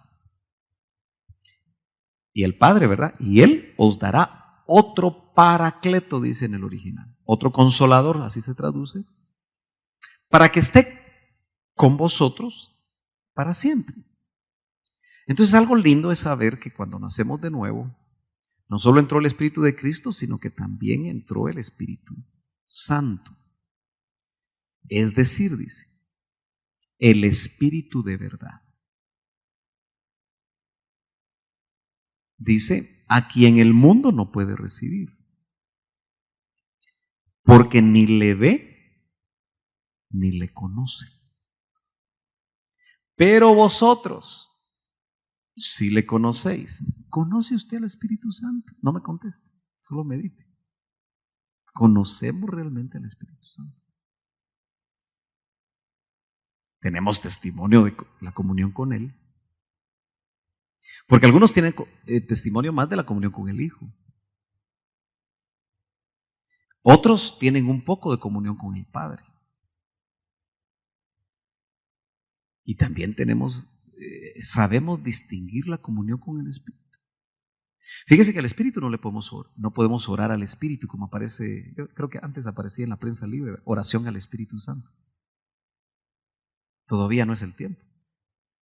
Y el Padre, ¿verdad? Y Él os dará otro paracleto, dice en el original. Otro consolador, así se traduce. Para que esté con vosotros para siempre. Entonces algo lindo es saber que cuando nacemos de nuevo, no solo entró el Espíritu de Cristo, sino que también entró el Espíritu Santo. Es decir, dice, el Espíritu de verdad. Dice, a quien el mundo no puede recibir. porque ni le ve ni le conoce. Pero vosotros sí le conocéis. ¿Conoce usted al Espíritu Santo? No me conteste, solo medite. ¿Conocemos realmente al Espíritu Santo? Tenemos testimonio de la comunión con Él. Porque algunos tienen testimonio más de la comunión con el Hijo. Otros tienen un poco de comunión con el Padre. Y también sabemos distinguir la comunión con el Espíritu. Fíjese que al Espíritu no podemos orar al Espíritu como aparece, yo creo que antes aparecía en la prensa libre, oración al Espíritu Santo. Todavía no es el tiempo.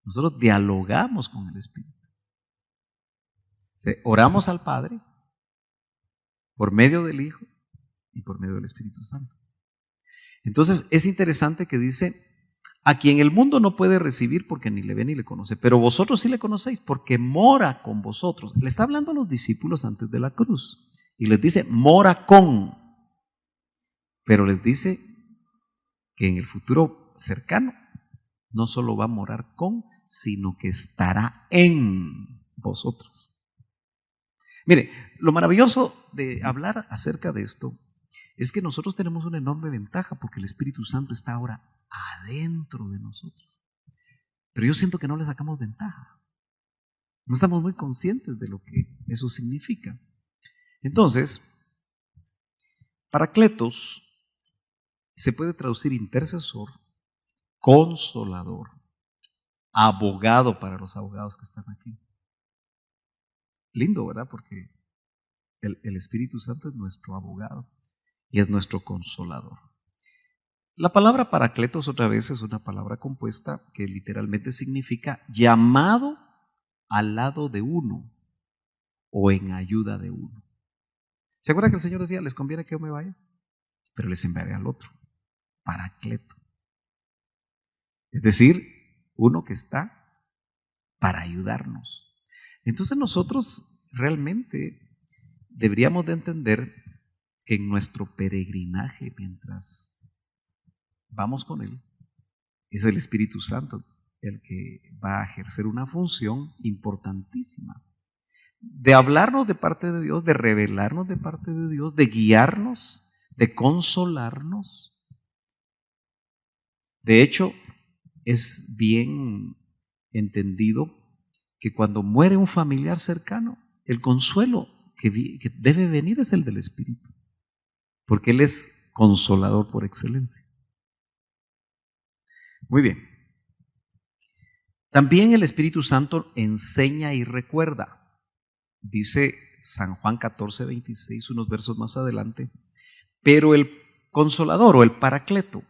Nosotros dialogamos con el Espíritu. Oramos al Padre por medio del Hijo y por medio del Espíritu Santo. Entonces es interesante que dice, a quien el mundo no puede recibir porque ni le ve ni le conoce, pero vosotros sí le conocéis porque mora con vosotros. Le está hablando a los discípulos antes de la cruz y les dice, mora con, pero les dice que en el futuro cercano no solo va a morar con, sino que estará en vosotros. Mire, lo maravilloso de hablar acerca de esto es que nosotros tenemos una enorme ventaja porque el Espíritu Santo está ahora adentro de nosotros. Pero yo siento que no le sacamos ventaja. No estamos muy conscientes de lo que eso significa. Entonces, Paracletos se puede traducir intercesor, consolador, abogado para los abogados que están aquí. Lindo, ¿verdad? Porque el Espíritu Santo es nuestro abogado y es nuestro consolador. La palabra Paracletos otra vez es una palabra compuesta que literalmente significa llamado al lado de uno o en ayuda de uno. ¿Se acuerdan que el Señor decía, les conviene que yo me vaya? Pero les enviaré al otro, Paracleto. Es decir, uno que está para ayudarnos. Entonces nosotros realmente deberíamos de entender que en nuestro peregrinaje, mientras vamos con Él, es el Espíritu Santo el que va a ejercer una función importantísima de hablarnos de parte de Dios, de revelarnos de parte de Dios, de guiarnos, de consolarnos. De hecho, es bien entendido que cuando muere un familiar cercano, el consuelo que debe venir es el del Espíritu, porque Él es consolador por excelencia. Muy bien. También el Espíritu Santo enseña y recuerda. Dice San Juan 14:26, unos versos más adelante, pero el consolador o el paracleto,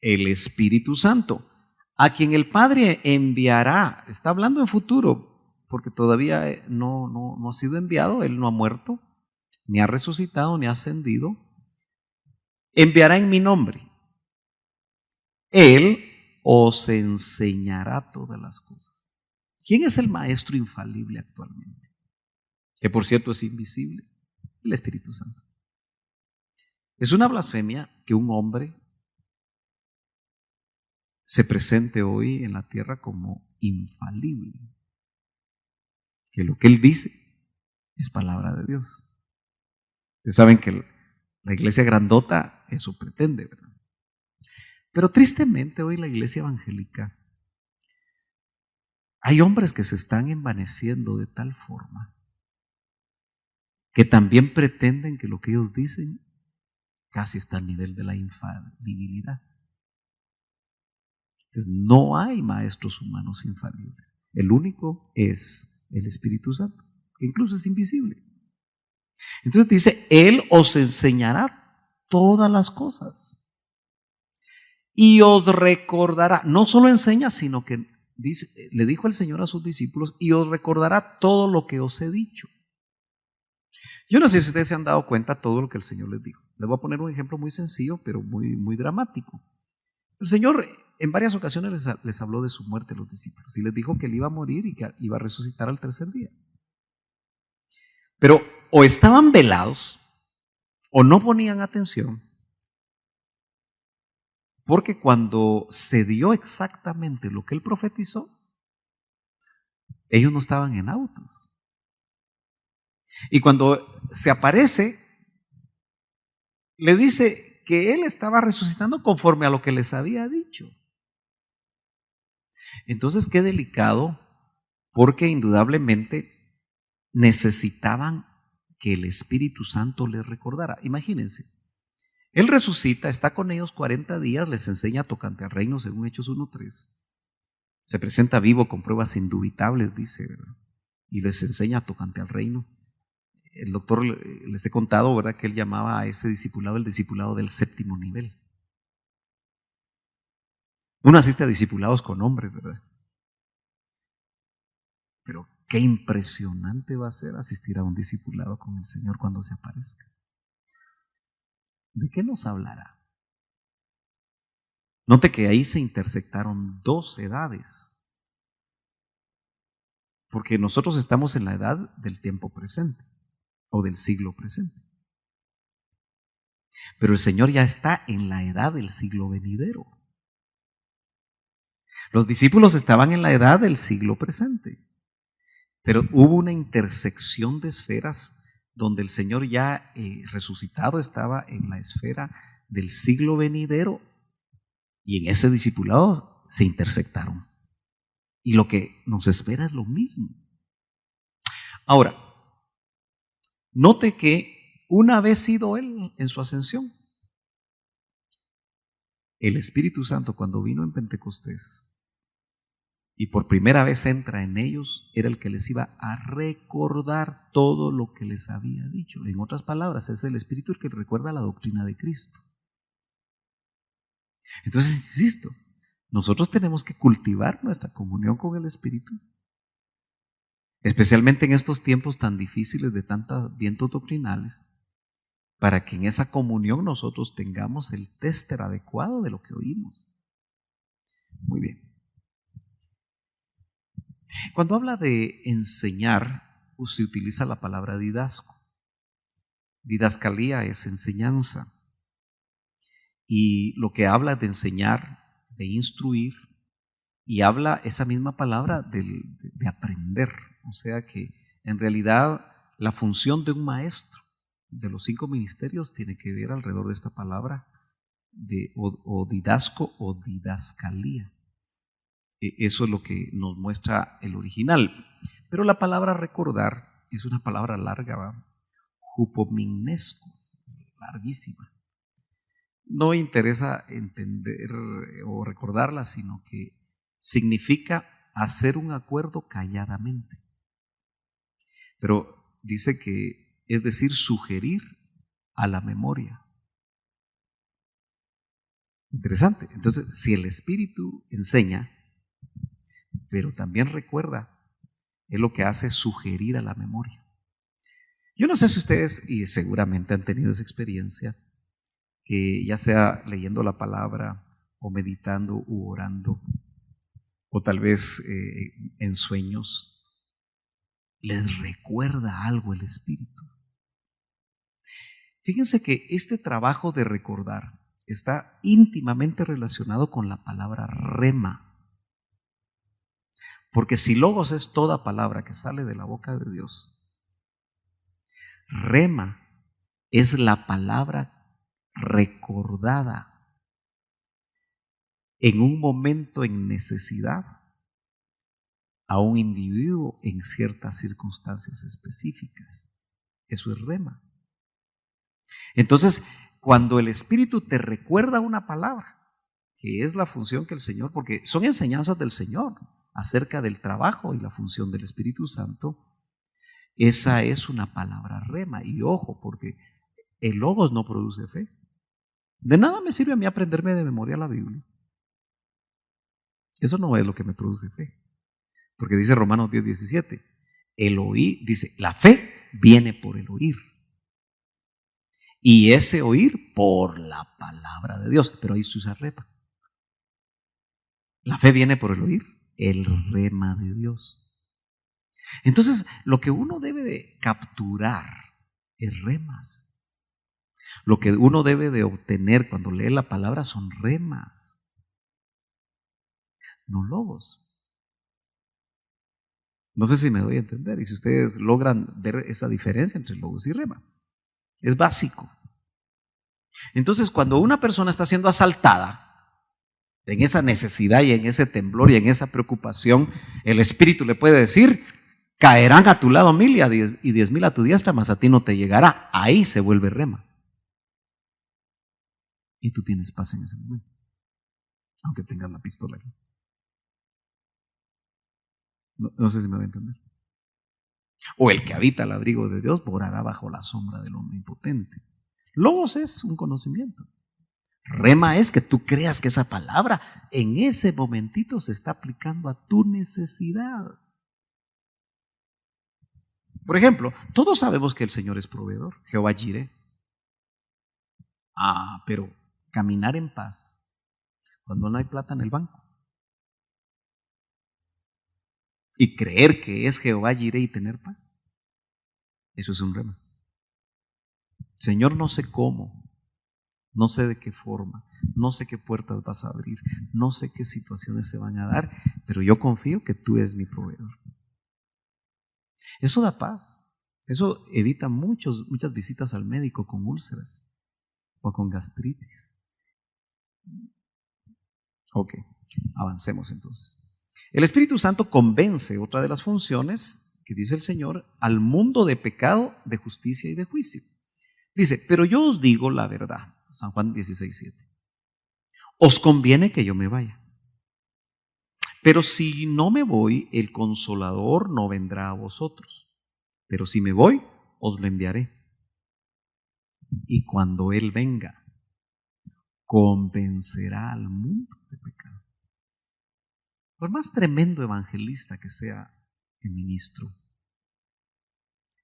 el Espíritu Santo, a quien el Padre enviará, está hablando en futuro, porque todavía no ha sido enviado, Él no ha muerto, ni ha resucitado, ni ha ascendido, enviará en mi nombre. Él os enseñará todas las cosas. ¿Quién es el maestro infalible actualmente? Que por cierto es invisible, el Espíritu Santo. Es una blasfemia que un hombre se presente hoy en la tierra como infalible, que lo que él dice es palabra de Dios. Ustedes saben que la iglesia grandota eso pretende, ¿verdad? Pero tristemente hoy la iglesia evangélica, hay hombres que se están envaneciendo de tal forma que también pretenden que lo que ellos dicen casi está al nivel de la infalibilidad. Entonces no hay maestros humanos infalibles. El único es el Espíritu Santo, que incluso es invisible. Entonces dice, Él os enseñará todas las cosas y os recordará. No solo enseña, sino que dice, le dijo el Señor a sus discípulos, y os recordará todo lo que os he dicho. Yo no sé si ustedes se han dado cuenta de todo lo que el Señor les dijo. Les voy a poner un ejemplo muy sencillo, pero muy dramático. El Señor en varias ocasiones les habló de su muerte a los discípulos y les dijo que Él iba a morir y que iba a resucitar al tercer día. Pero o estaban velados o no ponían atención, porque cuando se dio exactamente lo que él profetizó, ellos no estaban en autos. Y cuando se aparece, le dice que él estaba resucitando conforme a lo que les había dicho. Entonces, qué delicado, porque indudablemente necesitaban que el Espíritu Santo les recordara. Imagínense, él resucita, está con ellos 40 días, les enseña tocante al reino, según Hechos 1:3. Se presenta vivo con pruebas indubitables, dice, ¿verdad? Y les enseña tocante al reino. El doctor, les he contado, ¿verdad?, que él llamaba a ese discipulado el discipulado del séptimo nivel. Uno asiste a discipulados con hombres, ¿verdad? Pero qué impresionante va a ser asistir a un discipulado con el Señor cuando se aparezca. ¿De qué nos hablará? Note que ahí se intersectaron dos edades, porque nosotros estamos en la edad del tiempo presente o del siglo presente. Pero el Señor ya está en la edad del siglo venidero. Los discípulos estaban en la edad del siglo presente, pero hubo una intersección de esferas donde el Señor ya resucitado estaba en la esfera del siglo venidero y en ese discipulado se intersectaron. Y lo que nos espera es lo mismo. Ahora, note que una vez ido Él en su ascensión, el Espíritu Santo cuando vino en Pentecostés y por primera vez entra en ellos, era el que les iba a recordar todo lo que les había dicho. En otras palabras, es el Espíritu el que recuerda la doctrina de Cristo. Entonces, insisto, nosotros tenemos que cultivar nuestra comunión con el Espíritu, especialmente en estos tiempos tan difíciles de tantos vientos doctrinales, para que en esa comunión nosotros tengamos el téster adecuado de lo que oímos. Muy bien. Cuando habla de enseñar, se utiliza la palabra didasco. Didascalía es enseñanza. Y lo que habla de enseñar, de instruir, y habla esa misma palabra de aprender. O sea que en realidad la función de un maestro de los 5 ministerios tiene que ver alrededor de esta palabra o didasco o didascalía. Eso es lo que nos muestra el original. Pero la palabra recordar es una palabra larga, ¿va? Jupomimnesco, larguísima. No interesa entender o recordarla, sino que significa hacer un acuerdo calladamente. Pero dice que es decir, sugerir a la memoria. Interesante. Entonces, si el Espíritu enseña, pero también recuerda, es lo que hace sugerir a la memoria. Yo no sé si ustedes, y seguramente han tenido esa experiencia, que ya sea leyendo la palabra o meditando u orando, o tal vez en sueños, les recuerda algo el Espíritu. Fíjense que este trabajo de recordar está íntimamente relacionado con la palabra rema. Porque si logos es toda palabra que sale de la boca de Dios, rema es la palabra recordada en un momento en necesidad a un individuo en ciertas circunstancias específicas. Eso es rema. Entonces, cuando el Espíritu te recuerda una palabra, que es la función que el Señor, porque son enseñanzas del Señor acerca del trabajo y la función del Espíritu Santo, esa es una palabra rema. Y ojo, porque el logos no produce fe. De nada me sirve a mí aprenderme de memoria la Biblia. Eso no es lo que me produce fe. Porque dice Romanos 10:17, el oír, dice, la fe viene por el oír. Y ese oír por la palabra de Dios. Pero ahí se usa rema. La fe viene por el oír, el rema de Dios. Entonces, lo que uno debe de capturar es remas. Lo que uno debe de obtener cuando lee la palabra son remas, no logos. No sé si me doy a entender y si ustedes logran ver esa diferencia entre logos y rema. Es básico. Entonces, cuando una persona está siendo asaltada, en esa necesidad y en ese temblor y en esa preocupación, el Espíritu le puede decir: caerán a tu lado 1000 y 10,000 a tu diestra, mas a ti no te llegará. Ahí se vuelve rema. Y tú tienes paz en ese momento, aunque tengas la pistola aquí. No sé si me va a entender. O el que habita al abrigo de Dios morará bajo la sombra del Omnipotente. Logos es un conocimiento. Rema es que tú creas que esa palabra en ese momentito se está aplicando a tu necesidad. Por ejemplo, todos sabemos que el Señor es proveedor, Jehová Jireh. Pero caminar en paz cuando no hay plata en el banco y creer que es Jehová Jireh y tener paz, eso es un rema. Señor, no sé cómo, no sé de qué forma, no sé qué puertas vas a abrir, no sé qué situaciones se van a dar, pero yo confío que tú eres mi proveedor. Eso da paz. Eso evita muchas visitas al médico con úlceras o con gastritis. Ok, avancemos entonces. El Espíritu Santo convence, otra de las funciones que dice el Señor, al mundo de pecado, de justicia y de juicio. Dice: pero yo os digo la verdad. San Juan 16:7. Os conviene que yo me vaya. Pero si no me voy, el Consolador no vendrá a vosotros. Pero si me voy, os lo enviaré. Y cuando Él venga, convencerá al mundo de pecado. Por más tremendo evangelista que sea el ministro,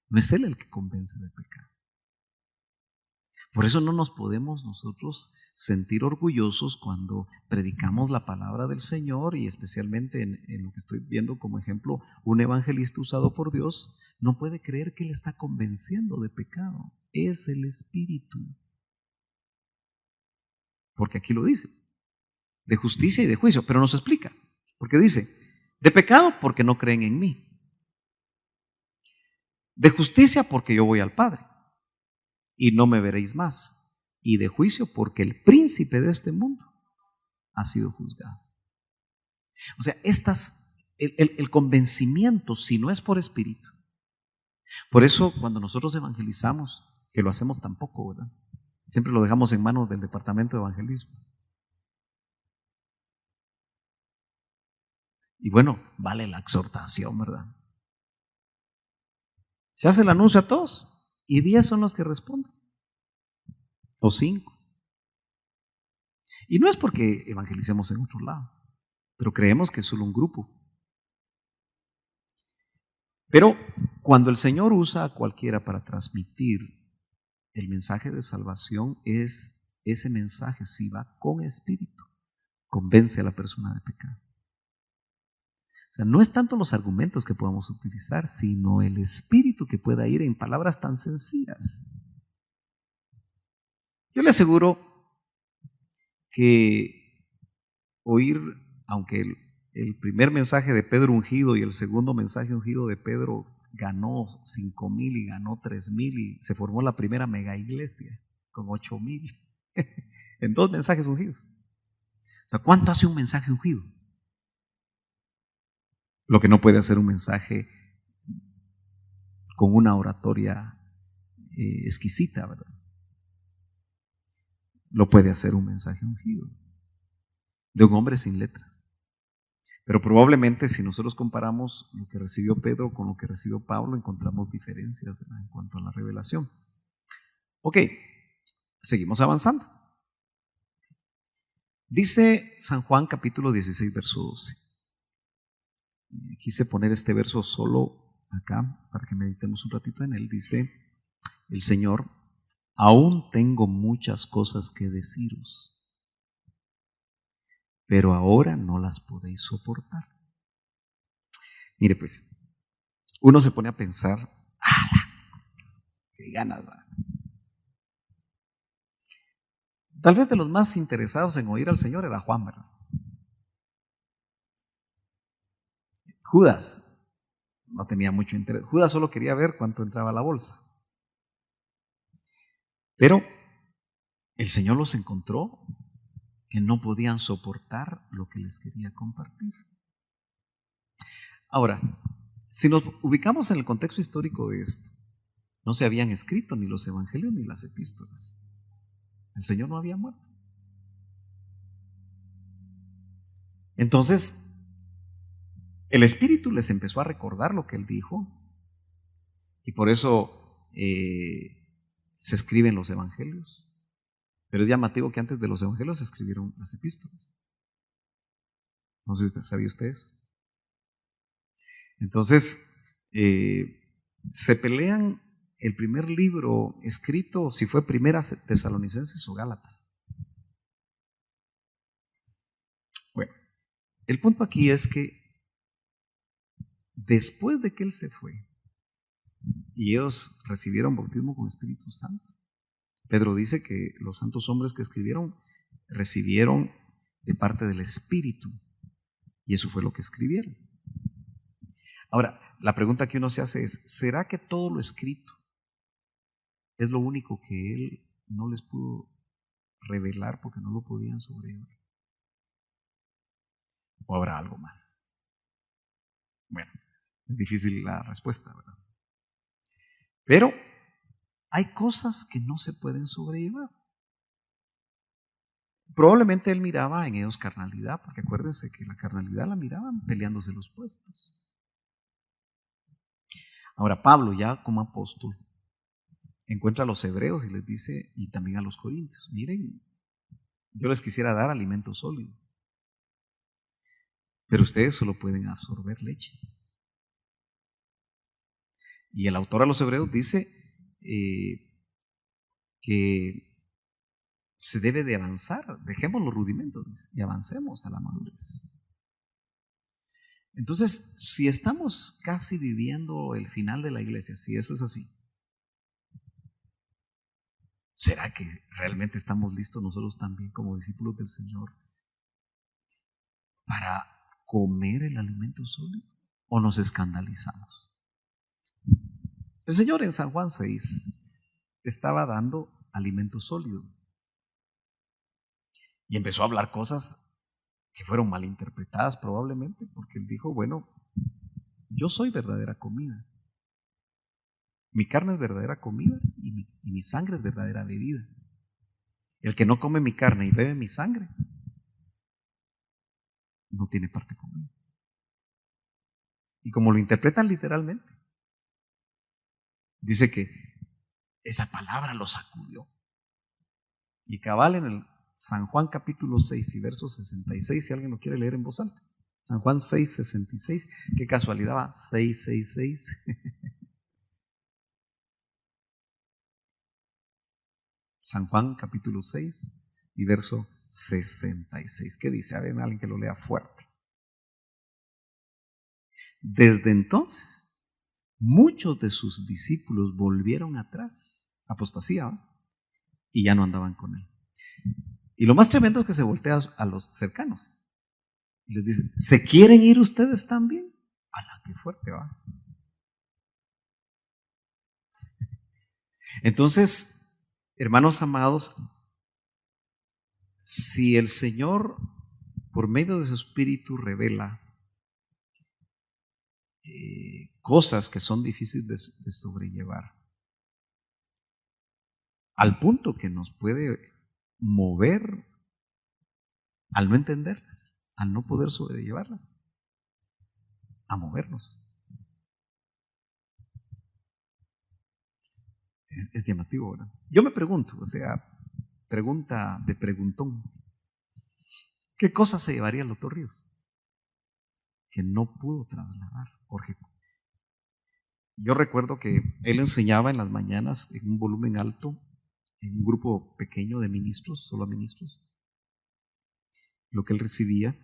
no es Él el que convence de pecado. Por eso no nos podemos nosotros sentir orgullosos cuando predicamos la palabra del Señor, y especialmente en lo que estoy viendo como ejemplo, un evangelista usado por Dios no puede creer que Él está convenciendo de pecado. Es el Espíritu. Porque aquí lo dice, de justicia y de juicio, pero nos explica, porque dice: de pecado porque no creen en mí, de justicia porque yo voy al Padre y no me veréis más, y de juicio porque el príncipe de este mundo ha sido juzgado. O sea, el convencimiento, si no es por espíritu. Por eso cuando nosotros evangelizamos, que lo hacemos tan poco, ¿verdad? Siempre lo dejamos en manos del departamento de evangelismo. Y bueno, vale la exhortación, ¿verdad? Se hace el anuncio a todos y 10 son los que responden, o 5. Y no es porque evangelicemos en otro lado, pero creemos que es solo un grupo. Pero cuando el Señor usa a cualquiera para transmitir el mensaje de salvación, ese mensaje, si va con espíritu, convence a la persona de pecado. O sea, no es tanto los argumentos que podamos utilizar, sino el espíritu que pueda ir en palabras tan sencillas. Yo le aseguro que oír, aunque el primer mensaje de Pedro ungido y el segundo mensaje ungido de Pedro ganó 5,000 y ganó 3,000 y se formó la primera mega iglesia con 8,000 en 2 mensajes ungidos. O sea, ¿cuánto hace un mensaje ungido? Lo que no puede hacer un mensaje con una oratoria exquisita, ¿verdad? Lo puede hacer un mensaje ungido de un hombre sin letras. Pero probablemente si nosotros comparamos lo que recibió Pedro con lo que recibió Pablo, encontramos diferencias, ¿verdad?, en cuanto a la revelación. Ok, seguimos avanzando. Dice San Juan capítulo 16, verso 12. Quise poner este verso solo acá para que meditemos un ratito en él. Dice el Señor: aún tengo muchas cosas que deciros, pero ahora no las podéis soportar. Mire pues, uno se pone a pensar: ¡ala! ¡Qué ganas! ¿Va? Tal vez de los más interesados en oír al Señor era Juan, ¿verdad? Judas no tenía mucho interés. Judas solo quería ver cuánto entraba a la bolsa. Pero el Señor los encontró que no podían soportar lo que les quería compartir. Ahora, si nos ubicamos en el contexto histórico de esto, no se habían escrito ni los evangelios ni las epístolas. El Señor no había muerto. Entonces, el Espíritu les empezó a recordar lo que Él dijo y por eso se escriben los evangelios. Pero es llamativo que antes de los evangelios se escribieron las epístolas. No sé si sabía usted eso. Entonces, se pelean el primer libro escrito, si fue Primera Tesalonicenses o Gálatas. Bueno, el punto aquí es que después de que Él se fue y ellos recibieron bautismo con Espíritu Santo, Pedro dice que los santos hombres que escribieron recibieron de parte del Espíritu y eso fue lo que escribieron. Ahora, la pregunta que uno se hace es, ¿será que todo lo escrito es lo único que Él no les pudo revelar porque no lo podían sobrellevar? ¿O habrá algo más? Bueno, es difícil la respuesta, ¿verdad? Pero hay cosas que no se pueden sobrellevar. Probablemente Él miraba en ellos carnalidad, porque acuérdense que la carnalidad la miraban peleándose los puestos. Ahora, Pablo, ya como apóstol, encuentra a los hebreos y les dice, y también a los corintios, miren, yo les quisiera dar alimento sólido, pero ustedes solo pueden absorber leche. Y el autor a los hebreos dice que se debe de avanzar, dejemos los rudimentos y avancemos a la madurez. Entonces, si estamos casi viviendo el final de la iglesia, si eso es así, ¿será que realmente estamos listos nosotros también como discípulos del Señor para comer el alimento sólido? ¿O nos escandalizamos? El Señor en San Juan 6 estaba dando alimento sólido y empezó a hablar cosas que fueron malinterpretadas probablemente, porque Él dijo, bueno, yo soy verdadera comida. Mi carne es verdadera comida y mi sangre es verdadera bebida. El que no come mi carne y bebe mi sangre no tiene parte conmigo. Y como lo interpretan literalmente, dice que esa palabra lo sacudió. Y cabal en el San Juan capítulo 6 y verso 66, si alguien lo quiere leer en voz alta. San Juan 6, 66, qué casualidad va, 666. San Juan capítulo 6 y verso 66. ¿Qué dice? A ver, alguien que lo lea fuerte. Desde entonces, muchos de sus discípulos volvieron atrás, apostasía, ¿no? Y ya no andaban con Él. Y lo más tremendo es que se voltea a los cercanos y les dice, ¿se quieren ir ustedes también? ¡Hala, qué fuerte va! Entonces, hermanos amados, si el Señor, por medio de su Espíritu, revela cosas que son difíciles de sobrellevar, al punto que nos puede mover al no entenderlas, al no poder sobrellevarlas, a movernos. Es llamativo, ¿verdad? Yo me pregunto, o sea, pregunta de preguntón, ¿qué cosa se llevaría el doctor Ríos? Que no pudo trasladar, Jorge. Yo recuerdo que él enseñaba en las mañanas en un volumen alto, en un grupo pequeño de ministros, solo ministros, lo que él recibía,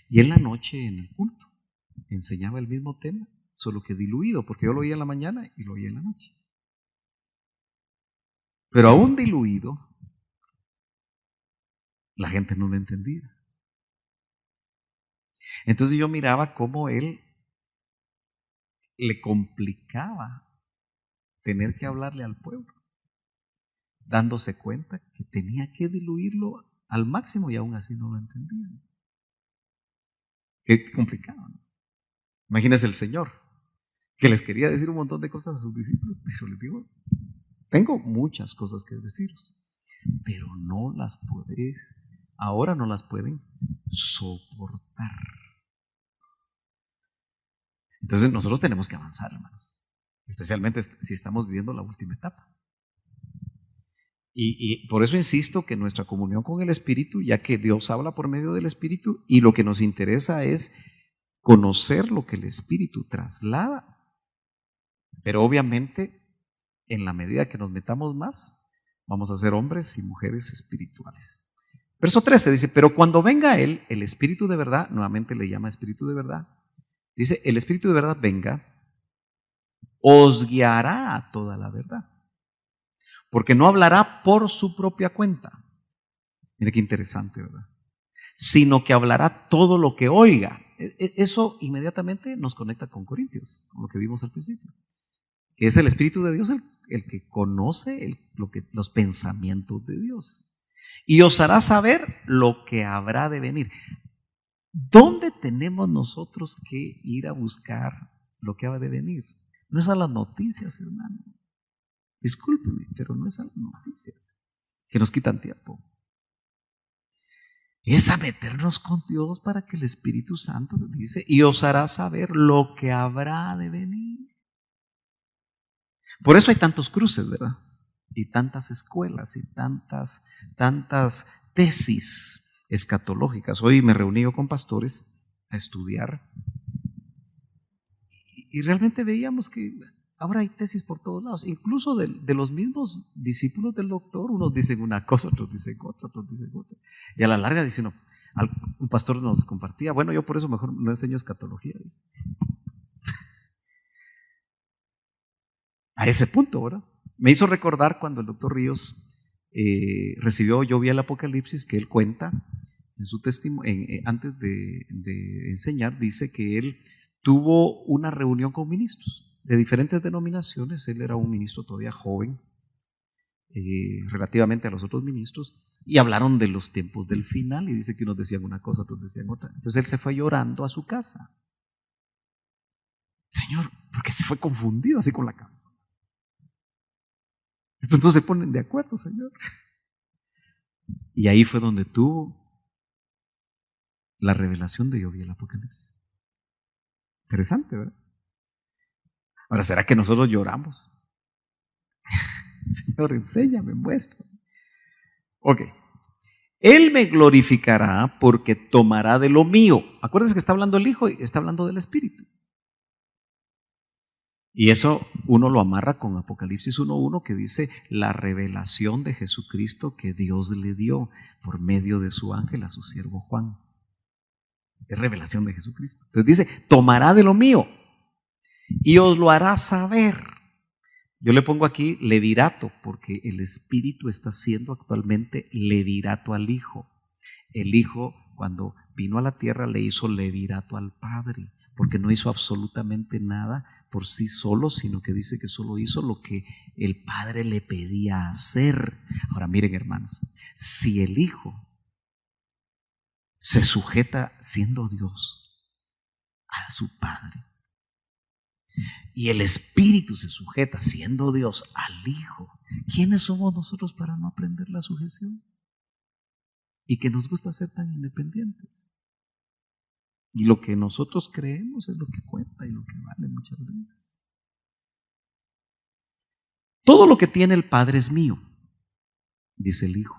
y en la noche en el culto enseñaba el mismo tema, solo que diluido, porque yo lo oía en la mañana y lo oía en la noche. Pero aún diluido, la gente no lo entendía. Entonces yo miraba cómo él le complicaba tener que hablarle al pueblo, dándose cuenta que tenía que diluirlo al máximo y aún así no lo entendían. Qué complicado, ¿no? Imagínese el Señor, que les quería decir un montón de cosas a sus discípulos, pero les digo, tengo muchas cosas que deciros, pero no las podéis, ahora no las pueden soportar. Entonces nosotros tenemos que avanzar, hermanos, especialmente si estamos viviendo la última etapa. Y por eso insisto que nuestra comunión con el Espíritu, ya que Dios habla por medio del Espíritu, y lo que nos interesa es conocer lo que el Espíritu traslada. Pero obviamente, en la medida que nos metamos más, vamos a ser hombres y mujeres espirituales. Verso 13 dice, pero cuando venga Él, el Espíritu de verdad, nuevamente le llama Espíritu de verdad, dice, el Espíritu de verdad venga, os guiará a toda la verdad. Porque no hablará por su propia cuenta. Mire qué interesante, ¿verdad? Sino que hablará todo lo que oiga. Eso inmediatamente nos conecta con Corintios, con lo que vimos al principio. Que es el Espíritu de Dios el que conoce los pensamientos de Dios. Y os hará saber lo que habrá de venir. ¿Dónde tenemos nosotros que ir a buscar lo que habrá de venir? No es a las noticias, hermano. Discúlpeme, pero no es a las noticias que nos quitan tiempo. Es a meternos con Dios para que el Espíritu Santo dice, y os hará saber lo que habrá de venir. Por eso hay tantos cruces, ¿verdad? Y tantas escuelas y tantas tesis escatológicas. Hoy me reuní con pastores a estudiar y realmente veíamos que ahora hay tesis por todos lados, incluso de los mismos discípulos del doctor. Unos dicen una cosa, otros dicen otra, otros dicen otra. Y a la larga dice uno, un pastor nos compartía, bueno, yo por eso mejor no enseño escatología. Dice. A ese punto, ¿verdad? Me hizo recordar cuando el doctor Ríos yo vi el Apocalipsis, que él cuenta en su testimonio, antes de enseñar, dice que él tuvo una reunión con ministros de diferentes denominaciones. Él era un ministro todavía joven, relativamente a los otros ministros, y hablaron de los tiempos del final, y dice que unos decían una cosa, otros decían otra. Entonces él se fue llorando a su casa. Señor, porque se fue confundido así con la cabeza. Estos no se ponen de acuerdo, Señor. Y ahí fue donde tuvo la revelación de yo vi el Apocalipsis. Interesante, ¿verdad? Ahora, ¿será que nosotros lloramos? Señor, enséñame, muestra. Ok. Él me glorificará porque tomará de lo mío. Acuérdense que está hablando el Hijo y está hablando del Espíritu. Y eso uno lo amarra con Apocalipsis 1:1, que dice la revelación de Jesucristo que Dios le dio por medio de su ángel a su siervo Juan. Es revelación de Jesucristo. Entonces dice, tomará de lo mío y os lo hará saber. Yo le pongo aquí levirato, porque el Espíritu está siendo actualmente levirato al Hijo. El Hijo, cuando vino a la tierra, le hizo levirato al Padre, porque no hizo absolutamente nada por sí solo, sino que dice que solo hizo lo que el Padre le pedía hacer. Ahora miren, hermanos, si el Hijo se sujeta siendo Dios a su Padre, y el Espíritu se sujeta siendo Dios al Hijo, ¿quiénes somos nosotros para no aprender la sujeción? Y que nos gusta ser tan independientes. Y lo que nosotros creemos es lo que cuenta y lo que vale muchas veces. Todo lo que tiene el Padre es mío, dice el Hijo.